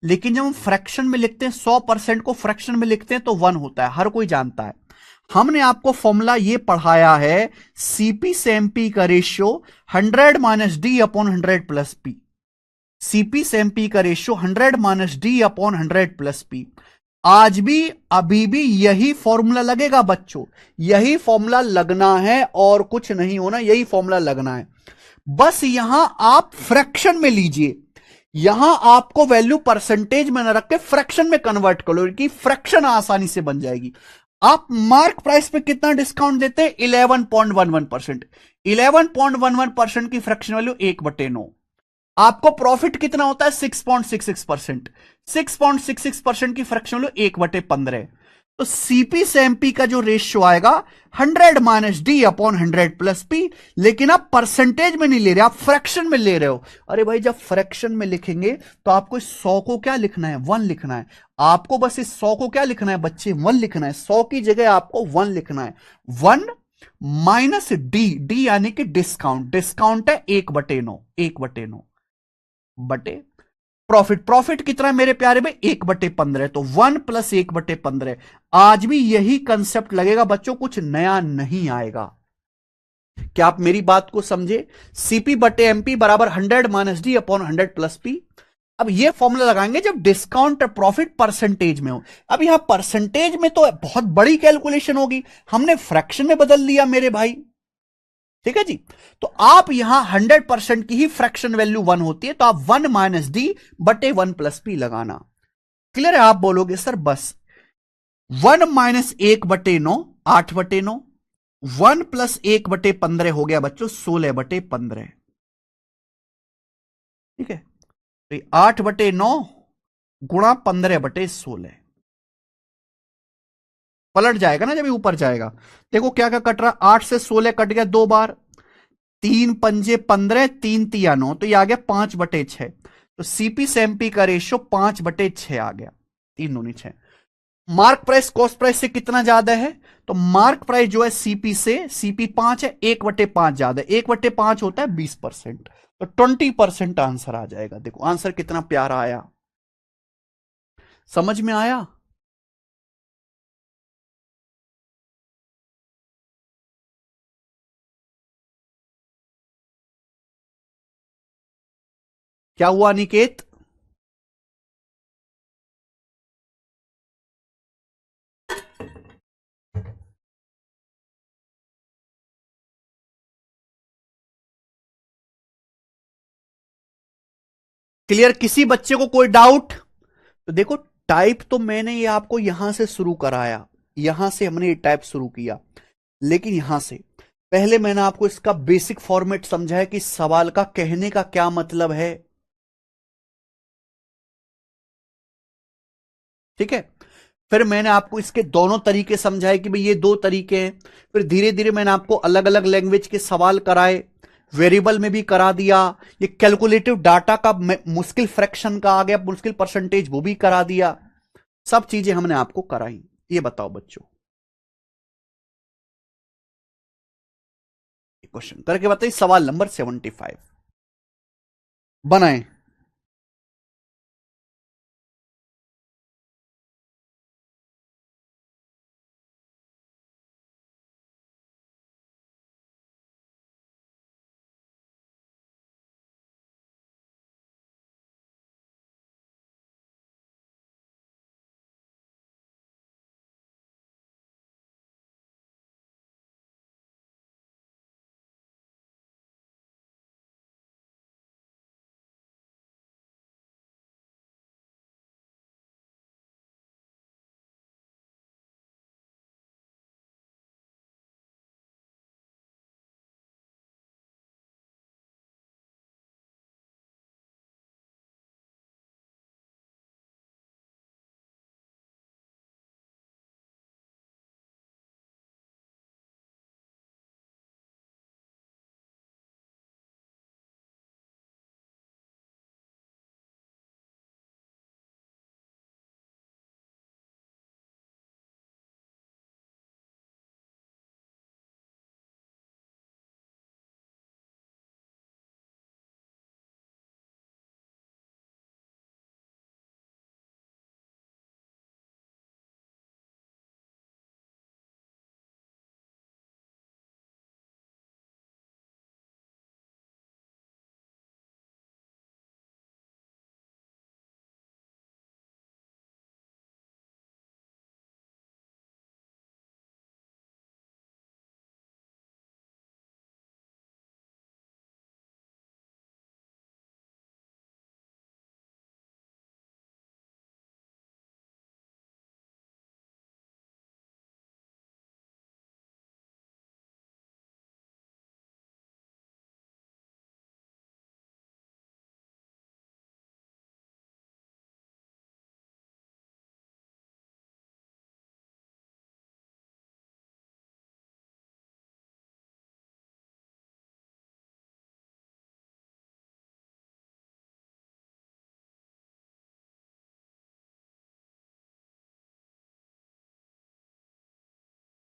लेकिन जब हम फ्रैक्शन में लिखते हैं 100% को फ्रैक्शन में लिखते हैं तो 1 होता है, हर कोई जानता है। हमने आपको फॉर्मूला ये पढ़ाया है, सीपी से एमपी का ratio 100 minus D upon 100 plus P, CP से एमपी का ratio 100 minus D upon 100 plus P. आज भी अभी भी यही फॉर्मूला लगेगा बच्चों, यही फॉर्मूला लगना है और कुछ नहीं होना, यही फॉर्मूला लगना है। बस यहां आप फ्रैक्शन में लीजिए, यहां आपको वैल्यू परसेंटेज में न रख के फ्रैक्शन में कन्वर्ट करो कि फ्रैक्शन आसानी से बन जाएगी। आप मार्क प्राइस पे कितना डिस्काउंट देते हैं, 11.11%, 11.11% की फ्रैक्शन वैल्यू 1/9। आपको प्रॉफिट कितना होता है, 6.66%, 6.66% की फ्रैक्शन वैल्यू 1/15। तो सीपी से एमपी का जो रेशियो आएगा 100 minus D upon 100 plus P, लेकिन आप परसेंटेज में नहीं ले रहे, आप फ्रैक्शन में ले रहे हो। अरे भाई जब फ्रैक्शन में लिखेंगे तो आपको 100 को क्या लिखना है, 1 लिखना है। आपको बस इस 100 को क्या लिखना है बच्चे, 1 लिखना है। 100 की जगह आपको 1 लिखना है। 1 माइनस डी, डी यानी कि डिस्काउंट, डिस्काउंट है 1/9, 1/9 बटे प्रॉफिट। प्रॉफिट कितना है मेरे प्यारे में, 1/15, तो 1 प्लस 1/15। आज भी यही कंसेप्ट लगेगा बच्चों, कुछ नया नहीं आएगा। क्या आप मेरी बात को समझे, सीपी बटे एमपी बराबर 100 minus D upon 100 plus P. अब ये फॉर्मूला लगाएंगे जब डिस्काउंट प्रॉफिट परसेंटेज में हो। अब यहां परसेंटेज में तो बहुत बड़ी कैलकुलेशन होगी, हमने फ्रैक्शन में बदल दिया मेरे भाई, ठीक है जी। तो आप यहां 100% की ही फ्रैक्शन वैल्यू 1 होती है, तो आप 1 माइनस डी बटे 1 प्लस पी लगाना। क्लियर है, आप बोलोगे सर बस 1 माइनस 1/9, 8/9, 1 प्लस 1/15 हो गया बच्चों 16/15, ठीक है। तो 8/9 गुणा 15/16 पलट जाएगा ना जब ये ऊपर जाएगा। देखो क्या क्या कट रहा, 8 से 16 कट गया 2 बार, 3 पंजे 15, 3 तिया 9, तो ये आ गया 5/6। तो सीपी से एमपी का रेशियो 5/6 आ गया, 3 दूनी 6। मार्क प्राइस कॉस्ट प्राइस से कितना ज्यादा है, तो मार्क प्राइस जो है सीपी से, सीपी 5 है, 1/5 ज्यादा है, 1/5 होता है 20%, तो 20% आंसर आ जाएगा। देखो आंसर कितना प्यारा आया, समझ में आया? क्या हुआ निकेत? क्लियर? किसी बच्चे को कोई डाउट? तो देखो टाइप तो मैंने ये आपको यहां से शुरू कराया, यहां से हमने ये टाइप शुरू किया, लेकिन यहां से पहले मैंने आपको इसका बेसिक फॉर्मेट समझाया कि सवाल का कहने का क्या मतलब है। ठीक है, फिर मैंने आपको इसके दोनों तरीके समझाए कि भाई ये दो तरीके हैं। फिर धीरे धीरे मैंने आपको अलग अलग लैंग्वेज के सवाल कराए, वेरिएबल में भी करा दिया, ये कैलकुलेटिव डाटा का मुश्किल फ्रैक्शन का आ गया, मुश्किल परसेंटेज वो भी करा दिया। सब चीजें हमने आपको कराई। ये बताओ बच्चों, क्वेश्चन करके बताइए। सवाल नंबर 75 बनाए।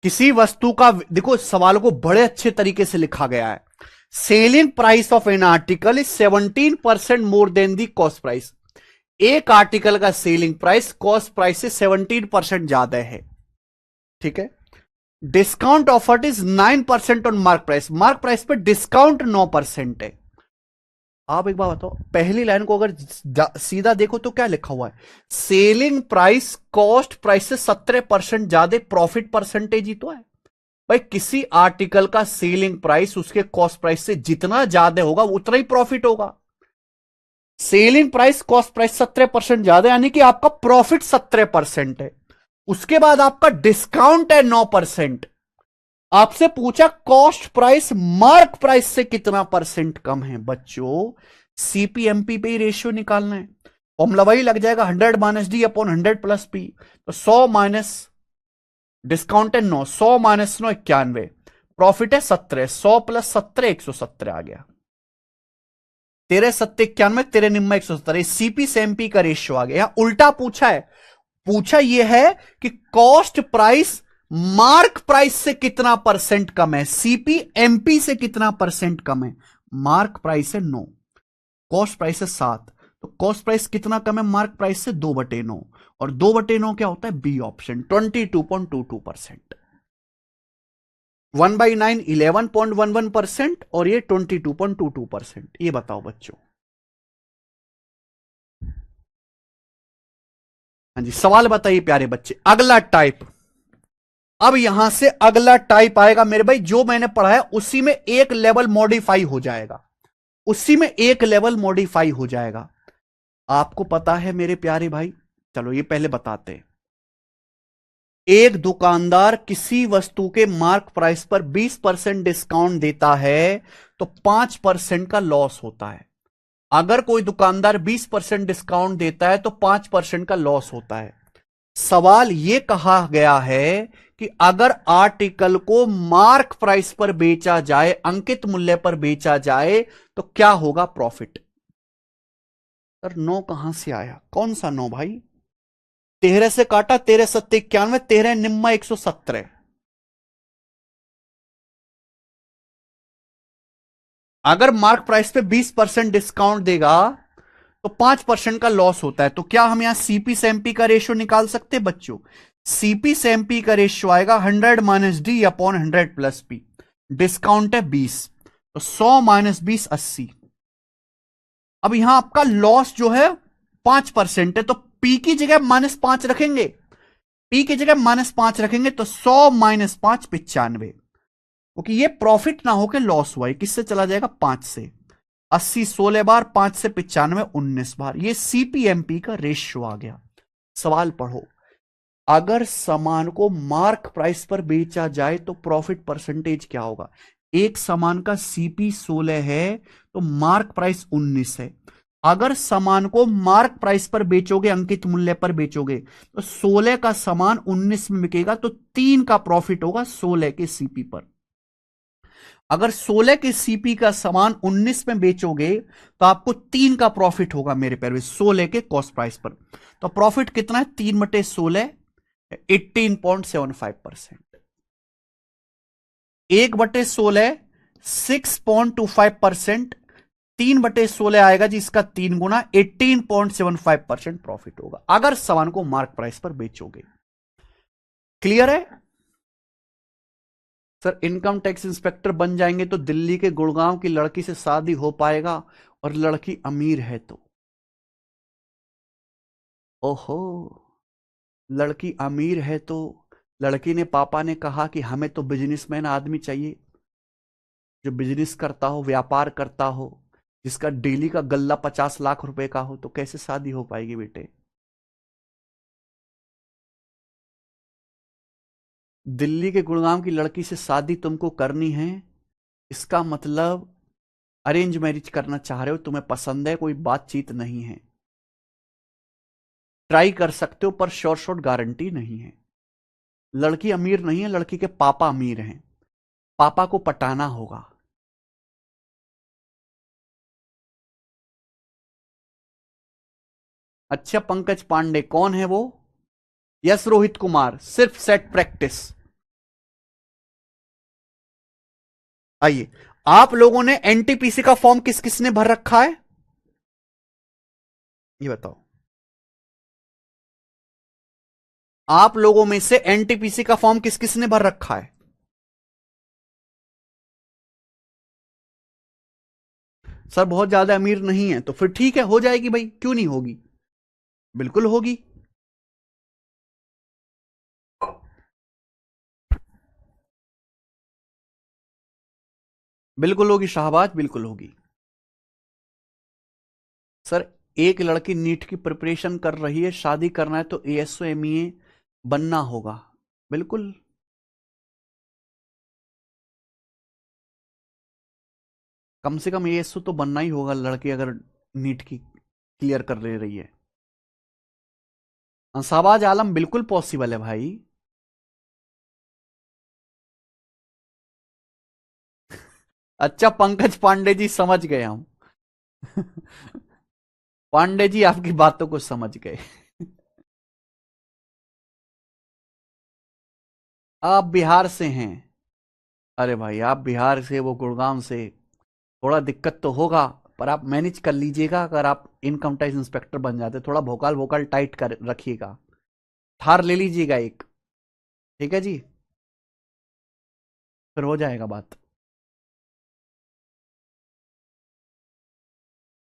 किसी वस्तु का, देखो सवाल को बड़े अच्छे तरीके से लिखा गया है। Selling price of an article is 17% more than the cost price. एक आर्टिकल का सेलिंग प्राइस कॉस्ट प्राइस से 17% ज्यादा है। ठीक है, discount offered is 9% on mark price. Mark price पे डिस्काउंट 9% है। आप एक बात बताओ, पहली लाइन को अगर सीधा देखो तो क्या लिखा हुआ है? सेलिंग प्राइस कॉस्ट प्राइस से 17% ज्यादा, प्रॉफिट परसेंटेज ही तो है भाई। किसी आर्टिकल का सेलिंग प्राइस उसके कॉस्ट प्राइस से जितना ज्यादा होगा उतना ही प्रॉफिट होगा। सेलिंग प्राइस कॉस्ट प्राइस 17% ज्यादा, यानी कि आपका प्रॉफिट 17% है। उसके बाद आपका डिस्काउंट है 9%। आपसे पूछा कॉस्ट प्राइस मार्क प्राइस से कितना परसेंट कम है। बच्चों सीपीएमपी पे ही रेशियो निकालना है। फॉर्मूला वही लग जाएगा 100 minus D upon 100 plus P. तो 100 माइनस डिस्काउंट है 9, 100 माइनस 9 91, प्रॉफिट है 17, 100 प्लस 17 117 आ गया। तेरे 7 91, तेरे निम्मा 117, सीपी से एमपी का रेशियो आ गया। यहां उल्टा पूछा है, पूछा यह है कि कॉस्ट प्राइस मार्क प्राइस से कितना परसेंट कम है। सीपी एमपी से कितना परसेंट कम है। मार्क प्राइस है 9, कॉस्ट प्राइस है 7, तो कॉस्ट प्राइस कितना कम है मार्क प्राइस से? 2/9, और 2/9 क्या होता है? B option 22.22%। 1/9 11.11% और ये 22.22%। ये बताओ बच्चों। हाँ जी, सवाल बताइए प्यारे बच्चे। अगला टाइप, अब यहां से अगला टाइप आएगा मेरे भाई, जो मैंने पढ़ा है उसी में एक लेवल मॉडिफाई हो जाएगा, उसी में एक लेवल मॉडिफाई हो जाएगा। आपको पता है मेरे प्यारे भाई, चलो ये पहले बताते हैं। एक दुकानदार किसी वस्तु के मार्क प्राइस पर 20% डिस्काउंट देता है तो 5% का लॉस होता है। अगर कोई दुकानदार 20% डिस्काउंट देता है तो 5% का लॉस होता है। सवाल यह कहा गया है कि अगर आर्टिकल को मार्क प्राइस पर बेचा जाए, अंकित मूल्य पर बेचा जाए, तो क्या होगा प्रॉफिट? सर 9 कहां से आया? कौन सा 9 भाई? 13 से काटा, 13 सत्ते 91, 13 निम्मा 117। अगर मार्क प्राइस पे 20% डिस्काउंट देगा तो 5% का लॉस होता है। तो क्या हम यहां सीपी से एमपी का रेशियो निकाल सकते हैं बच्चों? सीपी से एमपी का रेशियो आएगा 100 minus D upon 100 plus P. Discount है 20, तो 100 माइनस 20 80। अब यहां आपका लॉस जो है 5% है, तो पी की जगह -5 रखेंगे, पी की जगह -5 रखेंगे तो 100 माइनस 5 95, क्योंकि ये प्रॉफिट ना होकर लॉस हुआ है। किससे चला जाएगा? 5 से। 80 16 बार, 5 से 95 19 बार। ये सीपीएमपी का रेशियो आ गया। सवाल पढ़ो, अगर सामान को मार्क प्राइस पर बेचा जाए तो प्रॉफिट परसेंटेज क्या होगा? एक सामान का सीपी 16 है तो मार्क प्राइस 19 है। अगर सामान को मार्क प्राइस पर बेचोगे, अंकित मूल्य पर बेचोगे, तो 16 का सामान 19 में बिकेगा, तो 3 का प्रॉफिट होगा 16 के सीपी पर। अगर 16 के सीपी का सामान 19 में बेचोगे तो आपको 3 का प्रॉफिट होगा मेरे प्यारे, 16 के कॉस्ट प्राइस पर। तो प्रॉफिट कितना है? 3/16, 18.75%। 1/16 6.25%। 3/16 आएगा जी, इसका 3 गुना, 18.75% प्रॉफिट होगा अगर सामान को मार्क प्राइस पर बेचोगे। क्लियर है सर? इनकम टैक्स इंस्पेक्टर बन जाएंगे तो दिल्ली के गुड़गांव की लड़की से शादी हो पाएगा, और लड़की अमीर है तो? ओहो, लड़की अमीर है तो लड़की ने, पापा ने कहा कि हमें तो बिजनेसमैन आदमी चाहिए, जो बिजनेस करता हो, व्यापार करता हो, जिसका डेली का गल्ला 50 लाख रुपए का हो, तो कैसे शादी हो पाएगी बेटे? दिल्ली के गुड़गांव की लड़की से शादी तुमको करनी है, इसका मतलब अरेंज मैरिज करना चाह रहे हो, तुम्हें पसंद है, कोई बातचीत नहीं है। ट्राई कर सकते हो पर श्योर शॉट गारंटी नहीं है। लड़की अमीर नहीं है, लड़की के पापा अमीर हैं, पापा को पटाना होगा। अच्छा पंकज पांडे कौन है वो? यस रोहित कुमार, सिर्फ सेट प्रैक्टिस। आइए, आप लोगों ने एनटीपीसी का फॉर्म किस किस ने भर रखा है, ये बताओ। आप लोगों में से एनटीपीसी का फॉर्म किस किस ने भर रखा है? सर बहुत ज्यादा अमीर नहीं है, तो फिर ठीक है, हो जाएगी भाई, क्यों नहीं होगी? बिल्कुल होगी। बिल्कुल होगी शाहबाज, बिल्कुल होगी। सर एक लड़की नीट की प्रिपरेशन कर रही है, शादी करना है तो एएसओ एमईए बनना होगा, बिल्कुल। कम से कम एएसओ तो बनना ही होगा लड़की अगर नीट की क्लियर कर ले रही है। शाहबाज आलम बिल्कुल पॉसिबल है भाई। अच्छा पंकज पांडे जी समझ गए हम। पांडे जी आपकी बातों को समझ गए। आप बिहार से हैं? अरे भाई आप बिहार से, वो गुड़गांव से, थोड़ा दिक्कत तो होगा। पर आप मैनेज कर लीजिएगा अगर आप इनकम टैक्स इंस्पेक्टर बन जाते। थोड़ा भोकाल भोकाल टाइट कर रखिएगा, थार ले लीजिएगा एक, ठीक है जी, फिर हो जाएगा बात।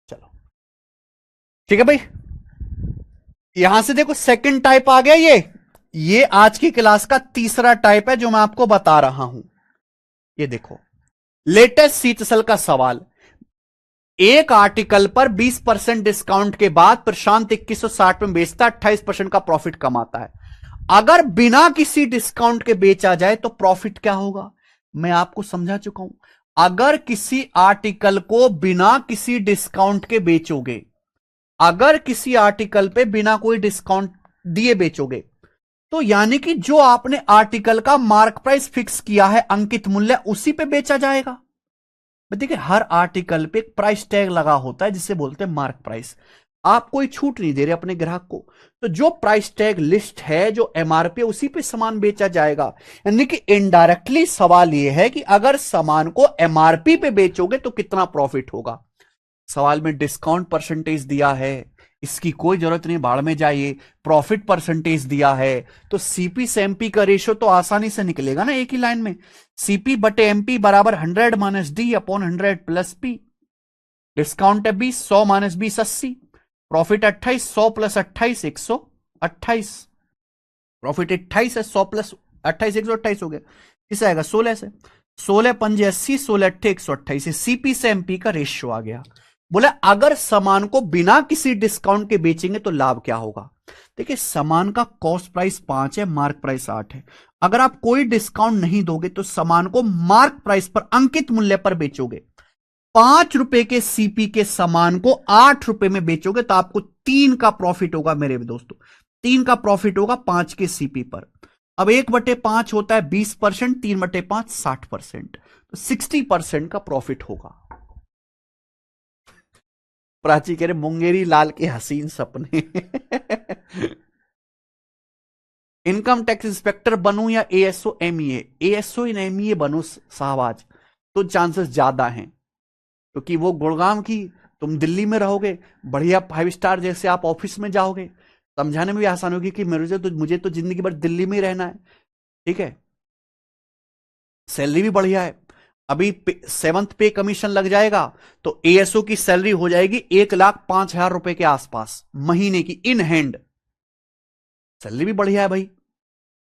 चलो ठीक है भाई, यहां से देखो सेकंड टाइप आ गया। ये आज की क्लास का तीसरा टाइप है जो मैं आपको बता रहा हूं। ये देखो लेटेस्ट सीतसल का सवाल। एक आर्टिकल पर 20% डिस्काउंट के बाद प्रशांत 2160 में बेचता, 28% का प्रॉफिट कमाता है। अगर बिना किसी डिस्काउंट के बेचा जाए तो प्रॉफिट क्या होगा, मैं आपको समझा चुका हूं। अगर किसी आर्टिकल को बिना किसी डिस्काउंट के बेचोगे, अगर किसी आर्टिकल पे बिना कोई डिस्काउंट दिए बेचोगे, तो यानी कि जो आपने आर्टिकल का मार्क प्राइस फिक्स किया है, अंकित मूल्य, उसी पे बेचा जाएगा। देखिए हर आर्टिकल पे एक प्राइस टैग लगा होता है जिसे बोलते हैं मार्क प्राइस। आप कोई छूट नहीं दे रहे अपने ग्राहक को, तो जो प्राइस टैग लिस्ट है, जो एमआरपी, उसी पे सामान बेचा जाएगा। यानी कि इनडायरेक्टली सवाल यह है कि अगर सामान को एमआरपी पे बेचोगे तो कितना प्रॉफिट होगा। सवाल में डिस्काउंट परसेंटेज दिया है, इसकी कोई जरूरत नहीं, भाड़ में जाइए। प्रॉफिट परसेंटेज दिया है, तो सीपी से एमपी का रेशियो तो आसानी से निकलेगा ना एक ही लाइन में। सीपी बटे एमपी बराबर 100 minus D upon 100 plus P. Discount है 20, 100 माइनस 20 80, प्रॉफिट 28, 100 प्लस 28 128। प्रॉफिट 28 है, 100 प्लस 28 128 हो गया। किसे आएगा 16 से, 16 पंजे 80, 16 अट्ठे 128। सीपी से एमपी का रेशियो आ गया। बोला अगर सामान को बिना किसी डिस्काउंट के बेचेंगे तो लाभ क्या होगा। देखिए सामान का कॉस्ट प्राइस 5 है, मार्क प्राइस 8 है। अगर आप कोई डिस्काउंट नहीं दोगे तो सामान को मार्क प्राइस पर, अंकित मूल्य पर बेचोगे। 5 रुपए के सीपी के सामान को 8 रुपए में बेचोगे तो आपको 3 का प्रॉफिट होगा मेरे दोस्तों, 3 का प्रॉफिट होगा 5 के सीपी पर। अब 1/5 होता है 20%, 3/5 60%, तो 60% का प्रॉफिट होगा। प्राची कह रहे मुंगेरी लाल के हसीन सपने। इनकम टैक्स इंस्पेक्टर बनूं या एएसओ एमईए, एएसओ इन एमईए बनूं साहबाज, तो चांसेस ज्यादा हैं, क्योंकि वो गुड़गांव की, तुम दिल्ली में रहोगे, बढ़िया 5 स्टार जैसे आप ऑफिस में जाओगे, समझाने में भी आसान होगी कि मुझे तो जिंदगी भर दिल्ली में ही रहना है, ठीक है। सैलरी भी बढ़िया है। अभी 7th पे कमीशन लग जाएगा तो एएसओ की सैलरी हो जाएगी 1,05,000 रुपए के आसपास महीने की, इन हैंड। सैलरी भी बढ़िया है भाई,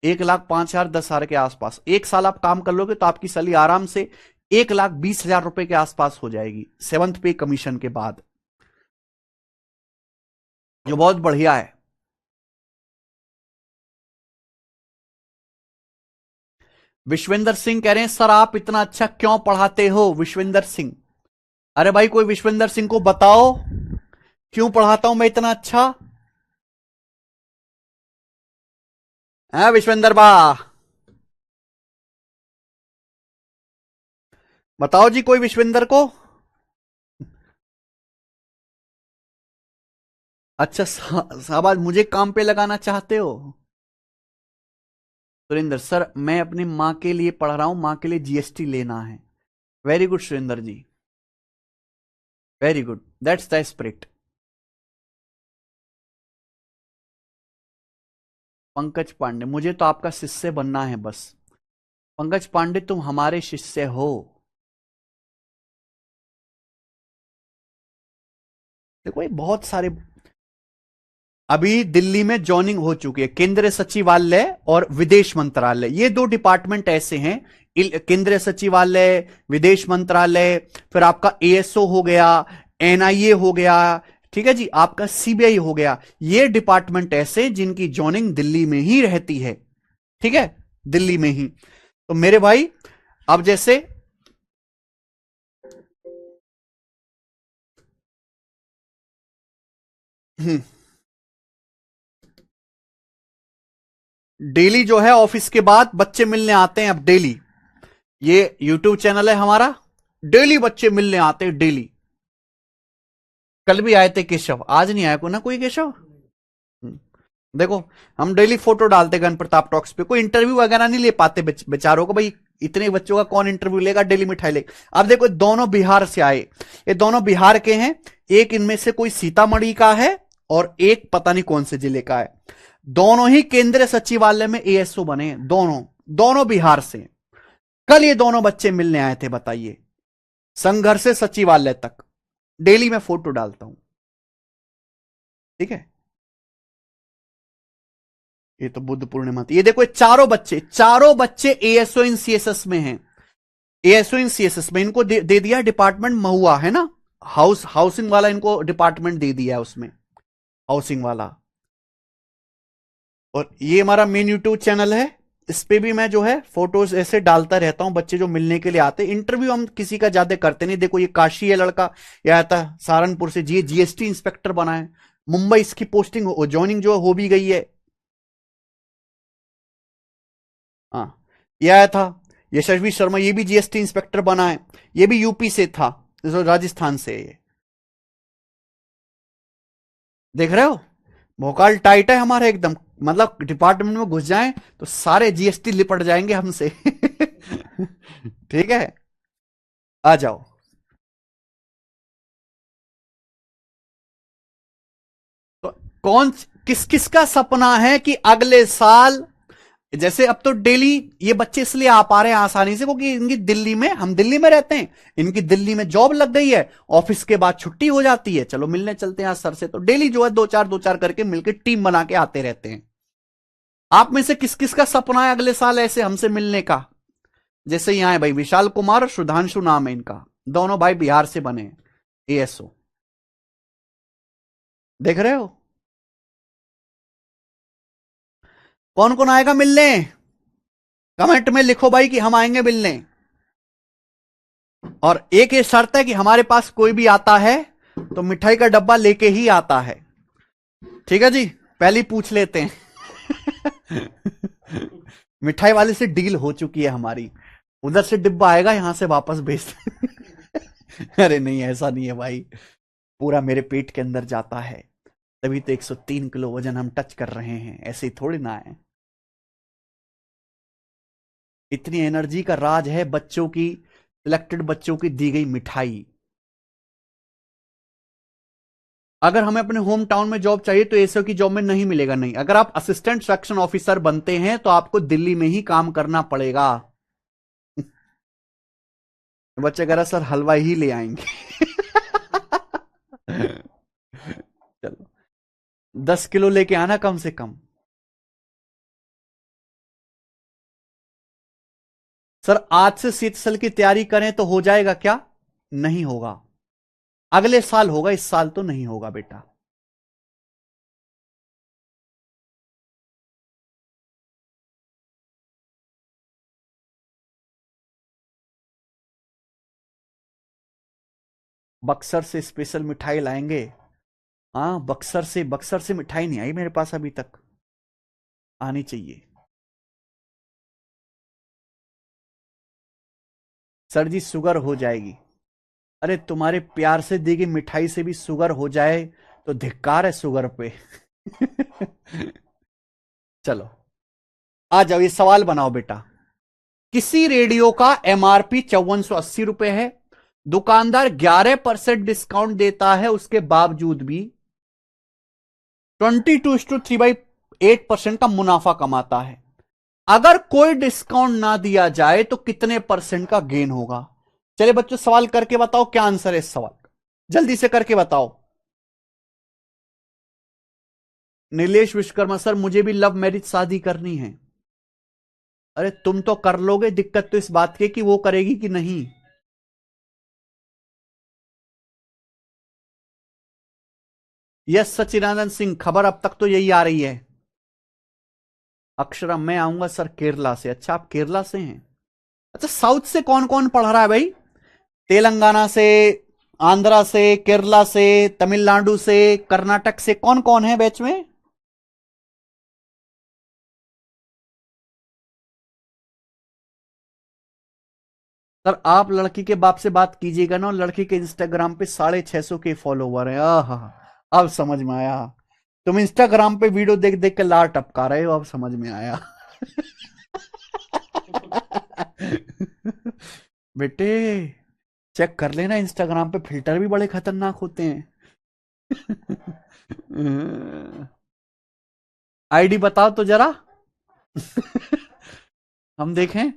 1,05,000 10,000 के आसपास। 1 साल आप काम कर लोगे तो आपकी सैलरी आराम से 1,20,000 रुपए के आसपास हो जाएगी 7th पे कमीशन के बाद, जो बहुत बढ़िया है। विश्वेंद्र सिंह कह रहे हैं सर आप इतना अच्छा क्यों पढ़ाते हो। विश्वेंद्र सिंह, अरे भाई कोई विश्वेंद्र सिंह को बताओ क्यों पढ़ाता हूं मैं इतना अच्छा है। विश्वेंद्र बा बताओ जी, कोई विश्वेंद्र को। अच्छा शाबाश, मुझे काम पे लगाना चाहते हो। सुरेंद्र सर मैं अपनी मां के लिए पढ़ रहा हूं, मां के लिए जीएसटी लेना है। Very good Surendra ji, very good, that's the spirit. Pankaj Pandey, मुझे तो आपका शिष्य बनना है बस। पंकज पांडे तुम हमारे शिष्य हो। देखो ये बहुत सारे, अभी दिल्ली में जॉइनिंग हो चुकी है केंद्रीय सचिवालय और विदेश मंत्रालय, ये 2 डिपार्टमेंट ऐसे हैं। केंद्रीय सचिवालय, विदेश मंत्रालय, फिर आपका एएसओ हो गया, एनआईए हो गया, ठीक है जी, आपका सीबीआई हो गया। ये डिपार्टमेंट ऐसे जिनकी जॉइनिंग दिल्ली में ही रहती है, ठीक है, दिल्ली में ही। तो मेरे भाई अब जैसे डेली जो है ऑफिस के बाद बच्चे मिलने आते हैं अब डेली। ये यूट्यूब चैनल है हमारा, डेली बच्चे मिलने आते हैं डेली। कल भी आए थे केशव, आज नहीं आया को ना कोई केशव। देखो हम डेली फोटो डालते गण प्रताप टॉक्स पे, कोई इंटरव्यू वगैरह नहीं ले पाते बेचारों को भाई, इतने बच्चों का कौन इंटरव्यू लेगा, डेली मिठाई लेगा। अब देखो दोनों बिहार से आए, ये दोनों बिहार के हैं, एक इनमें से कोई सीतामढ़ी का है और एक पता नहीं कौन से जिले का है। दोनों ही केंद्रीय सचिवालय में एएसओ बने हैं, दोनों दोनों बिहार से। कल ये दोनों बच्चे मिलने आए थे, बताइए, संघर्ष से सचिवालय तक। डेली मैं फोटो डालता हूं, ठीक है। ये तो बुद्ध पूर्णिमा थी। ये देखो ये चारों बच्चे एएसओ इन सीएसएस में हैं, एएसओ इन सीएसएस में। इनको दे दिया डिपार्टमेंट महुआ, है ना, हाउसिंग वाला इनको डिपार्टमेंट दे दिया है उसमें, हाउसिंग वाला। और ये हमारा मेन यूट्यूब चैनल है, इस पे भी मैं जो है फोटोज ऐसे डालता रहता हूं, बच्चे जो मिलने के लिए आते। इंटरव्यू हम किसी का ज्यादा करते नहीं। देखो ये काशी है लड़का, ये आया था सहारनपुर से, जीएसटी इंस्पेक्टर बना है, मुंबई इसकी पोस्टिंग ज्वाइनिंग जो हो भी गई है। हाँ, ये आया था यशस्वी शर्मा, ये भी जीएसटी इंस्पेक्टर बना है, ये भी यूपी से था, राजस्थान से। ये देख रहे हो, भोकाल टाइट है हमारा एकदम, मतलब डिपार्टमेंट में घुस जाएं तो सारे जीएसटी लिपट जाएंगे हमसे। ठीक है, आ जाओ। तो कौन किस किस का सपना है कि अगले साल, जैसे अब तो डेली ये बच्चे इसलिए आ पा रहे हैं आसानी से क्योंकि इनकी दिल्ली में, हम दिल्ली में रहते हैं, इनकी दिल्ली में जॉब लग गई है, ऑफिस के बाद छुट्टी हो जाती है, चलो मिलने चलते हैं आज सर से। तो डेली जो है दो चार करके मिलकर टीम बना के आते रहते हैं। आप में से किस किस का सपना है अगले साल ऐसे हमसे मिलने का? जैसे यहां है भाई विशाल कुमार और सुधांशु नाम है इनका, दोनों भाई बिहार से बने एएसओ, देख रहे हो। कौन कौन आएगा मिलने, कमेंट में लिखो भाई कि हम आएंगे मिलने। और एक ये शर्त है कि हमारे पास कोई भी आता है तो मिठाई का डब्बा लेके ही आता है, ठीक है जी, पहले ही पूछ लेते हैं। मिठाई वाले से डील हो चुकी है हमारी, उधर से डिब्बा आएगा, यहां से वापस भेज। अरे नहीं, ऐसा नहीं है भाई, पूरा मेरे पेट के अंदर जाता है, तभी तो 103 किलो वजन हम टच कर रहे हैं, ऐसे ही थोड़ी ना है। इतनी एनर्जी का राज है बच्चों की, सिलेक्टेड बच्चों की दी गई मिठाई। अगर हमें अपने होम टाउन में जॉब चाहिए तो एसओ की जॉब में नहीं मिलेगा, नहीं। अगर आप असिस्टेंट सेक्शन ऑफिसर बनते हैं तो आपको दिल्ली में ही काम करना पड़ेगा। बच्चे कह रहा सर हलवा ही ले आएंगे। चलो 10 किलो लेके आना कम से कम। सर आज से सीएचएसएल की तैयारी करें तो हो जाएगा क्या? नहीं होगा, अगले साल होगा, इस साल तो नहीं होगा बेटा। बक्सर से स्पेशल मिठाई लाएंगे। हाँ, बक्सर से मिठाई नहीं आई मेरे पास अभी तक, आनी चाहिए। सर जी शुगर हो जाएगी। अरे तुम्हारे प्यार से दी गई मिठाई से भी शुगर हो जाए तो धिक्कार है शुगर पे। चलो आ जाओ, ये सवाल बनाओ बेटा। किसी रेडियो का एमआरपी 5480 रुपए है, दुकानदार 11% डिस्काउंट देता है, उसके बावजूद भी 22:3/8% का मुनाफा कमाता है। अगर कोई डिस्काउंट ना दिया जाए तो कितने परसेंट का गेन होगा? चलिए बच्चों सवाल करके बताओ, क्या आंसर है इस सवाल का, जल्दी से करके बताओ। नीलेश विश्वकर्मा सर मुझे भी लव मैरिज शादी करनी है। अरे तुम तो कर लोगे, दिक्कत तो इस बात की कि वो करेगी कि नहीं। यस सचिदानंद सिंह, खबर अब तक तो यही आ रही है। अक्षरम मैं आऊंगा सर केरला से। अच्छा आप केरला से हैं। अच्छा साउथ से कौन कौन पढ़ रहा है भाई? तेलंगाना से, आंध्रा से, केरला से, तमिलनाडु से, कर्नाटक से, कौन कौन है बैच में? सर आप लड़की के बाप से बात कीजिएगा ना, लड़की के इंस्टाग्राम पे 650 के फॉलोवर हैं। अब समझ में आया, तुम इंस्टाग्राम पे वीडियो देख देख के लार टपका रहे हो, अब समझ में आया। बेटे चेक कर लेना, इंस्टाग्राम पे फिल्टर भी बड़े खतरनाक होते हैं। आईडी बताओ तो जरा। हम देखें।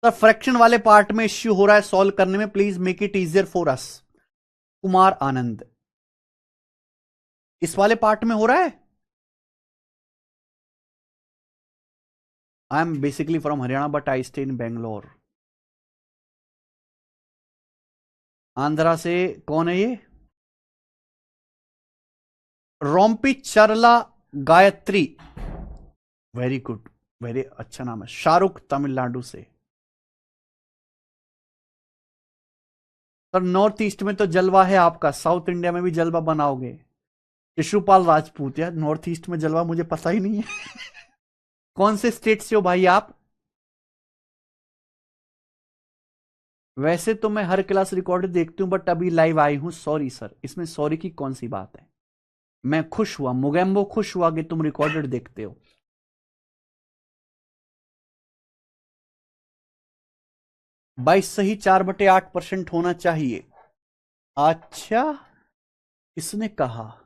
सर फ्रैक्शन वाले पार्ट में इश्यू हो रहा है सॉल्व करने में, please make it easier for us. Kumar Anand. इस वाले पार्ट में हो रहा है। I am basically from Haryana but I stay in Bangalore. Andhra से कौन है ये? Rompi Charla Gayatri. Very good, very अच्छा नाम है। शाहरुख तमिलनाडु से। सर नॉर्थ ईस्ट में तो जलवा है आपका, साउथ इंडिया में भी जलवा बनाओगे? यशुपाल राजपूत। यार नॉर्थ ईस्ट में जलवा मुझे पता ही नहीं है। कौन से स्टेट से हो भाई आप? वैसे तो मैं हर क्लास रिकॉर्ड देखती हूं बट अभी लाइव आई हूं, सॉरी सर। इसमें सॉरी की कौन सी बात है? मैं खुश हुआ, मुगेम्बो खुश हुआ कि तुम रिकॉर्डेड देखते हो। 22 सही 4/8% होना चाहिए। अच्छा, किसने कहा?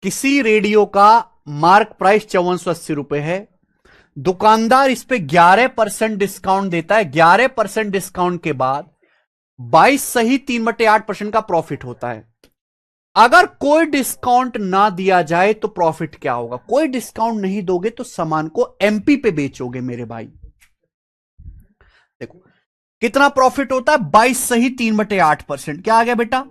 किसी रेडियो का मार्क प्राइस 5480 रुपए है। दुकानदार इस पे 11% डिस्काउंट देता है। 11% डिस्काउंट के बाद 22 सही 3/8% का प्रॉफिट होता है। अगर कोई डिस्काउंट ना दिया जाए तो प्रॉफिट क्या होगा? कोई डिस्काउंट नहीं दोगे तो सामान को एमपी पे बेचोगे मेरे भाई। देखो कितना प्रॉफिट होता है, 22 सही 3/8%। क्या आ गया बेटा?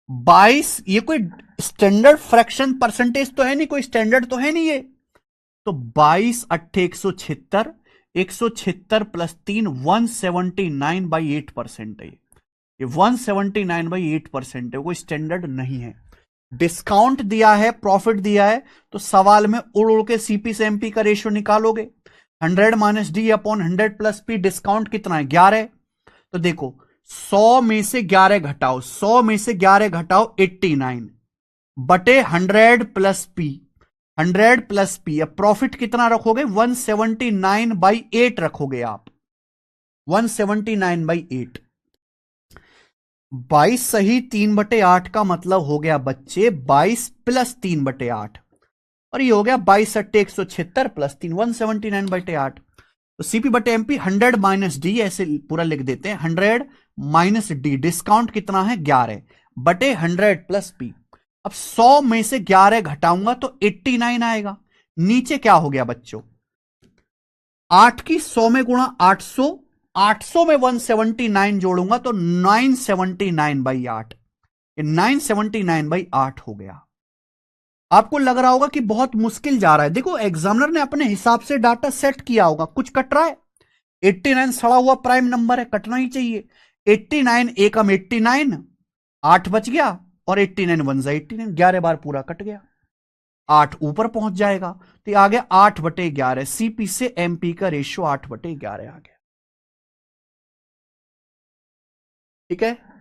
22। ये कोई स्टैंडर्ड फ्रैक्शन परसेंटेज तो है नहीं, कोई स्टैंडर्ड तो है नहीं ये। तो 22 अट्ठे 176, 176 प्लस 3 179/8% है। ये 179/8% है, कोई स्टैंडर्ड नहीं है। डिस्काउंट दिया है, प्रॉफिट दिया है, तो सवाल में उड़ उड़ के सीपी से एमपी का रेशियो निकालोगे। 100 - d/100 प्लस पी। डिस्काउंट कितना है? 11। तो देखो 100 में से 11 घटाओ, 100 में से 11 घटाओ 89 बटे 100 प्लस पी। 100 plus P. अब प्रॉफिट कितना रखोगे? 179/8 रखोगे आप। 179/8। 22 सही 3/8 का मतलब हो गया बच्चे 22 प्लस 3/8। और ये हो गया 22 अट्टे 176 प्लस 3 179/8। तो सीपी बटे एमपी 100 - डी, ऐसे पूरा लिख देते हैं। 100 - डी। डिस्काउंट कितना है? 11 बटे 100 प्लस पी। अब 100 में से 11 घटाऊंगा तो 89 आएगा। नीचे क्या हो गया बच्चों? 8 की 100 में गुणा 800। 800 में 179 जोड़ूंगा तो 979/8। ये 979/8 हो गया। आपको लग रहा होगा कि बहुत मुश्किल जा रहा है। देखो एग्जामिनर ने अपने हिसाब से डाटा सेट किया होगा, कुछ कट रहा है। 89 सड़ा हुआ प्राइम नंबर है, कटना ही चाहिए। 89 एकम 89, 8 बच गया। और 89 वन जा 89, 11 बार पूरा कट गया। 8 ऊपर पहुंच जाएगा तो ये आ गया 8/11। सीपी से एमपी का रेशियो 8/11 आ गया। ठीक है।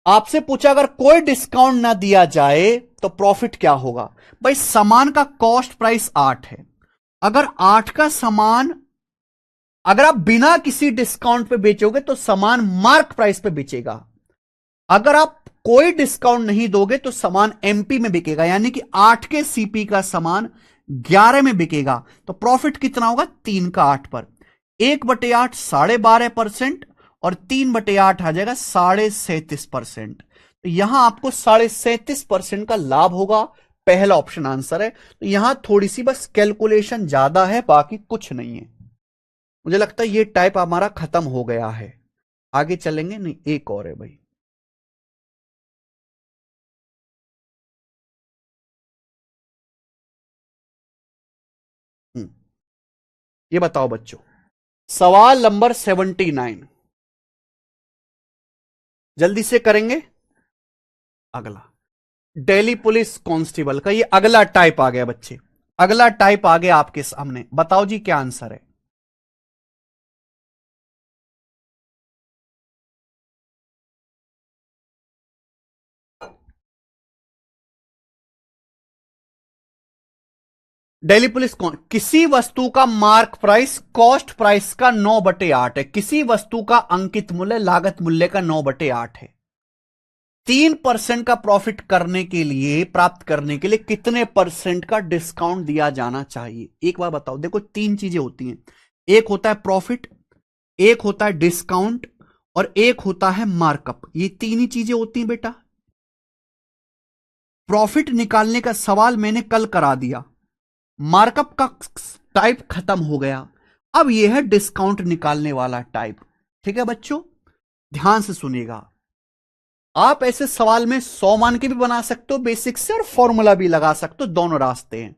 आपसे पूछा अगर कोई डिस्काउंट ना दिया जाए तो प्रॉफिट क्या होगा? भाई सामान का कॉस्ट प्राइस 8 है। अगर 8 का सामान अगर आप बिना किसी डिस्काउंट पे बेचोगे तो सामान मार्क प्राइस पे बेचेगा। अगर आप कोई डिस्काउंट नहीं दोगे तो सामान एमपी में बिकेगा, यानी कि 8 के सीपी का सामान 11 में बिकेगा। तो प्रॉफिट कितना होगा? 3 का 8 पर 1/8 12.5% और 3/8 आ जाएगा 37.5%। तो यहां आपको 37.5% का लाभ होगा। पहला ऑप्शन आंसर है। तो यहां थोड़ी सी बस कैलकुलेशन ज्यादा है, बाकी कुछ नहीं है। मुझे लगता है ये टाइप हमारा खत्म हो गया है। आगे चलेंगे? नहीं, एक और है भाई। हम्म ये बताओ बच्चों, सवाल नंबर 79 जल्दी से करेंगे। अगला दिल्ली पुलिस कांस्टेबल का ये अगला टाइप आ गया बच्चे, अगला टाइप आ गया आपके सामने। बताओ जी क्या आंसर है। दिल्ली पुलिस कौन, किसी वस्तु का मार्क प्राइस कॉस्ट प्राइस का 9/8 है। किसी वस्तु का अंकित मूल्य लागत मूल्य का 9/8 है। 3% का प्रॉफिट करने के लिए, प्राप्त करने के लिए कितने परसेंट का डिस्काउंट दिया जाना चाहिए। एक बार बताओ, देखो तीन चीजें होती हैं, एक होता है प्रॉफिट, एक होता है डिस्काउंट, और एक होता है मार्कअप। ये तीन ही चीजें होती हैं बेटा। प्रॉफिट निकालने का सवाल मैंने कल करा दिया, मार्कअप का टाइप खत्म हो गया, अब यह है डिस्काउंट निकालने वाला टाइप। ठीक है बच्चों, ध्यान से सुनिएगा। आप ऐसे सवाल में 100 मान के भी बना सकते हो बेसिक से, और फॉर्मूला भी लगा सकते हो, दोनों रास्ते हैं।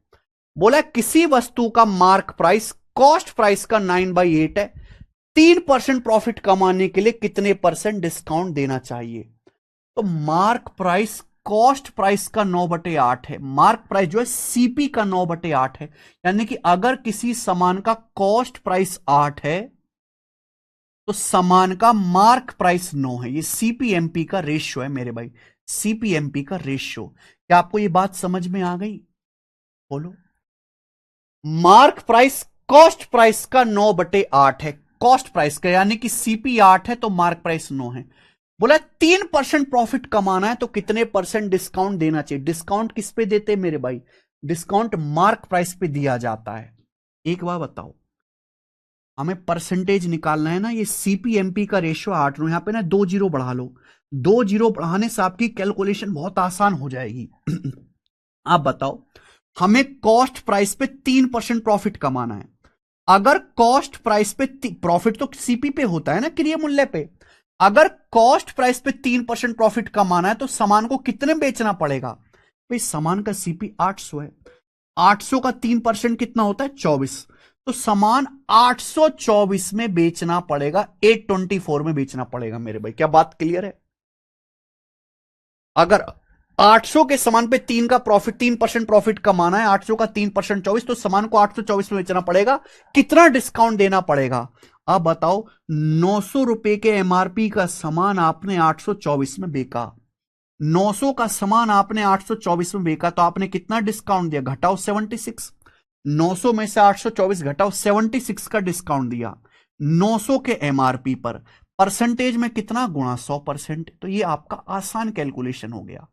बोला किसी वस्तु का मार्क प्राइस कॉस्ट प्राइस का 9/8 है, 3% प्रॉफिट कमाने के लिए कितने परसेंट डिस्काउंट देना चाहिए। तो मार्क प्राइस कॉस्ट प्राइस का 9/8 है, मार्क प्राइस जो है सीपी का 9/8 है। यानी कि अगर किसी सामान का कॉस्ट प्राइस 8 है तो सामान का मार्क प्राइस 9 है। ये सीपीएमपी का रेशियो है मेरे भाई, सीपीएमपी का रेशियो। क्या आपको ये बात समझ में आ गई, बोलो। मार्क प्राइस कॉस्ट प्राइस का 9/8 है, कॉस्ट प्राइस का, यानी कि सीपी 8 है तो मार्क प्राइस 9 है। बोला 3% प्रॉफिट कमाना है तो कितने परसेंट डिस्काउंट देना चाहिए। डिस्काउंट किस पे देते हैं मेरे भाई, डिस्काउंट मार्क प्राइस पे दिया जाता है। एक बार बताओ, हमें परसेंटेज निकालना है ना, ये सीपीएमपी का रेशियो 8 लो, यहां पे ना 2 जीरो बढ़ा लो, 2 जीरो बढ़ाने से आपकी कैलकुलेशन बहुत आसान हो जाएगी। आप बताओ, हमें कॉस्ट प्राइस पे 3% प्रॉफिट कमाना है। अगर कॉस्ट प्राइस पे प्रॉफिट तो सीपी पे होता है ना, क्रिय मूल्य पे। अगर कॉस्ट प्राइस पे 3% प्रॉफिट कमाना है तो सामान को कितने बेचना पड़ेगा भाई। सामान का सीपी 800 है, 800 का 3% कितना होता है 24, तो सामान 824 में बेचना पड़ेगा, 824 में बेचना पड़ेगा मेरे भाई। क्या बात क्लियर है। अगर 800 के सामान पे 3% प्रॉफिट कमाना है, 800 का 3% 24, तो सामान को 824 में बेचना पड़ेगा। कितना डिस्काउंट देना पड़ेगा। अब बताओ, 900 रुपए के एमआरपी का सामान आपने 824 में बेका, 900 का सामान आपने 824 में बेका, तो आपने कितना डिस्काउंट दिया, घटाओ 76। 900 में से 824 घटाओ 76 का डिस्काउंट दिया 900 के एमआरपी पर। परसेंटेज में कितना, गुणा 100%। तो ये आपका आसान कैलकुलेशन हो गया।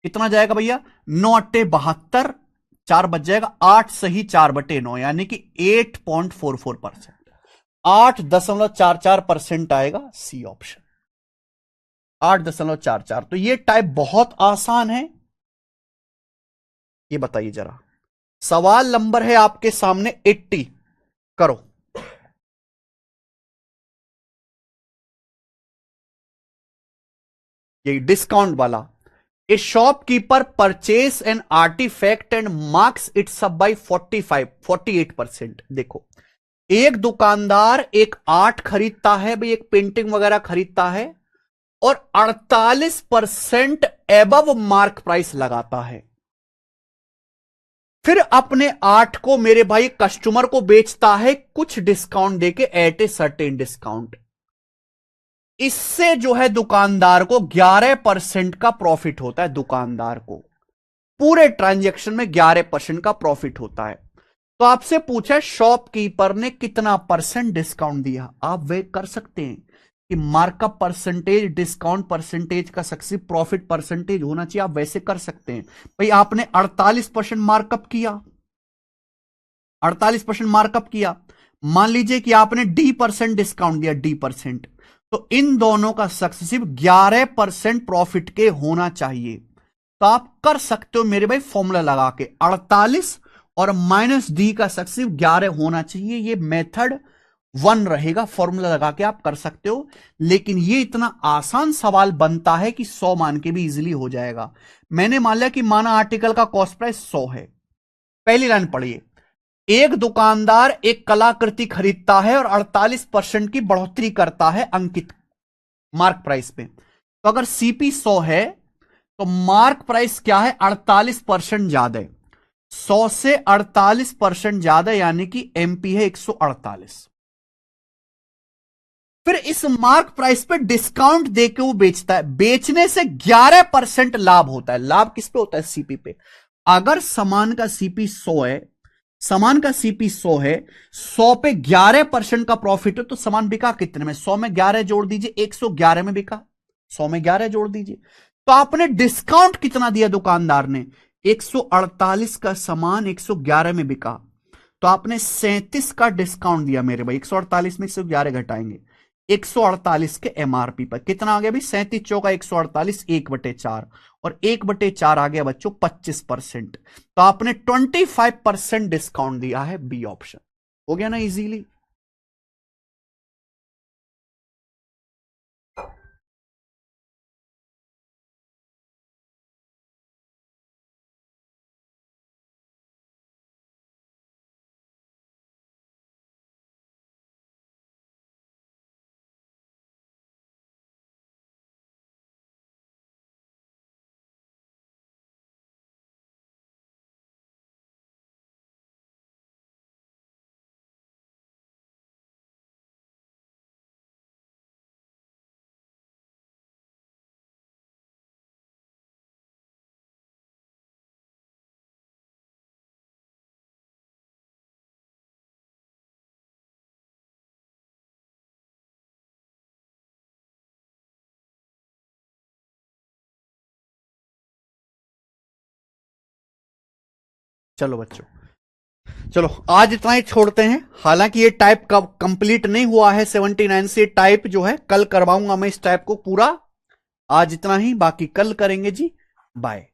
कितना जाएगा भैया, 9×8 = 72, 4 बच जाएगा, 8 सही 4/9, यानी कि 8.44%, 8.44% आएगा सी ऑप्शन, 8.44। तो ये टाइप बहुत आसान है। ये बताइए जरा, सवाल नंबर है आपके सामने 80, करो। ये डिस्काउंट वाला, a shopkeeper purchase an artefact and marks its up by 48%। देखो, एक दुकानदार एक आर्ट खरीदता है भाई, एक पेंटिंग वगैरह खरीदता है, और 48% एबव मार्क प्राइस लगाता है। फिर अपने आर्ट को मेरे भाई कस्टमर को बेचता है कुछ डिस्काउंट देके, एट ए सर्टेन डिस्काउंट। इससे जो है दुकानदार को 11% का प्रॉफिट होता है। दुकानदार को पूरे ट्रांजैक्शन में 11% का प्रॉफिट होता है। तो आपसे पूछा है शॉपकीपर ने कितना परसेंट डिस्काउंट दिया। आप वे कर सकते हैं कि मार्कअप परसेंटेज, डिस्काउंट परसेंटेज का सक्सेस प्रॉफिट परसेंटेज होना चाहिए, आप वैसे कर सकते हैं। भाई आपने 48% मार्कअप किया, 48% मार्कअप किया, मान लीजिए कि आपने D% डिस्काउंट दिया, D%, तो इन दोनों का सक्सेसिव 11% प्रॉफिट के होना चाहिए। तो आप कर सकते हो मेरे भाई फॉर्मूला लगा के, 48 और -D का सक्सेसिव 11 होना चाहिए। ये मेथड 1 रहेगा, फॉर्मूला लगा के आप कर सकते हो। लेकिन ये इतना आसान सवाल बनता है कि 100 मान के भी इजीली हो जाएगा। मैंने मान लिया कि माना आर्टिकल का कॉस्ट प्राइस 100 है। पहली लाइन पढ़िए, एक दुकानदार एक कलाकृति खरीदता है और 48% की बढ़ोतरी करता है अंकित मार्क प्राइस पे। तो अगर सीपी 100 है तो मार्क प्राइस क्या है, 48% ज्यादा है। 100 से 48% ज्यादा, यानी कि एमपी है 148। फिर इस मार्क प्राइस पे डिस्काउंट देके वो बेचता है, बेचने से 11% लाभ होता है। लाभ किस पे होता है, सीपी पे। अगर सामान का सीपी 100 है, सामान का सीपी 100 है, 100 पे 11% का प्रॉफिट है, तो सामान बिका कितने में, 100 में 11 जोड़ दीजिए, 111 में बिका। 100 में 11 जोड़ दीजिए, तो आपने डिस्काउंट कितना दिया दुकानदार ने, 148 का सामान 111 में बिका, तो आपने 37 का डिस्काउंट दिया मेरे भाई। 148 में 111 घटाएंगे, 148 के एमआरपी पर कितना आ गया भाई, 37 चौका 148, 1/4, और 1/4 आ गया बच्चों 25%। तो आपने 25% डिस्काउंट दिया है, बी ऑप्शन। हो गया ना इजीली। चलो बच्चों, चलो आज इतना ही छोड़ते हैं। हालांकि ये टाइप का कंप्लीट नहीं हुआ है 79 से, टाइप जो है कल करवाऊंगा मैं इस टाइप को पूरा। आज इतना ही, बाकी कल करेंगे जी। बाय।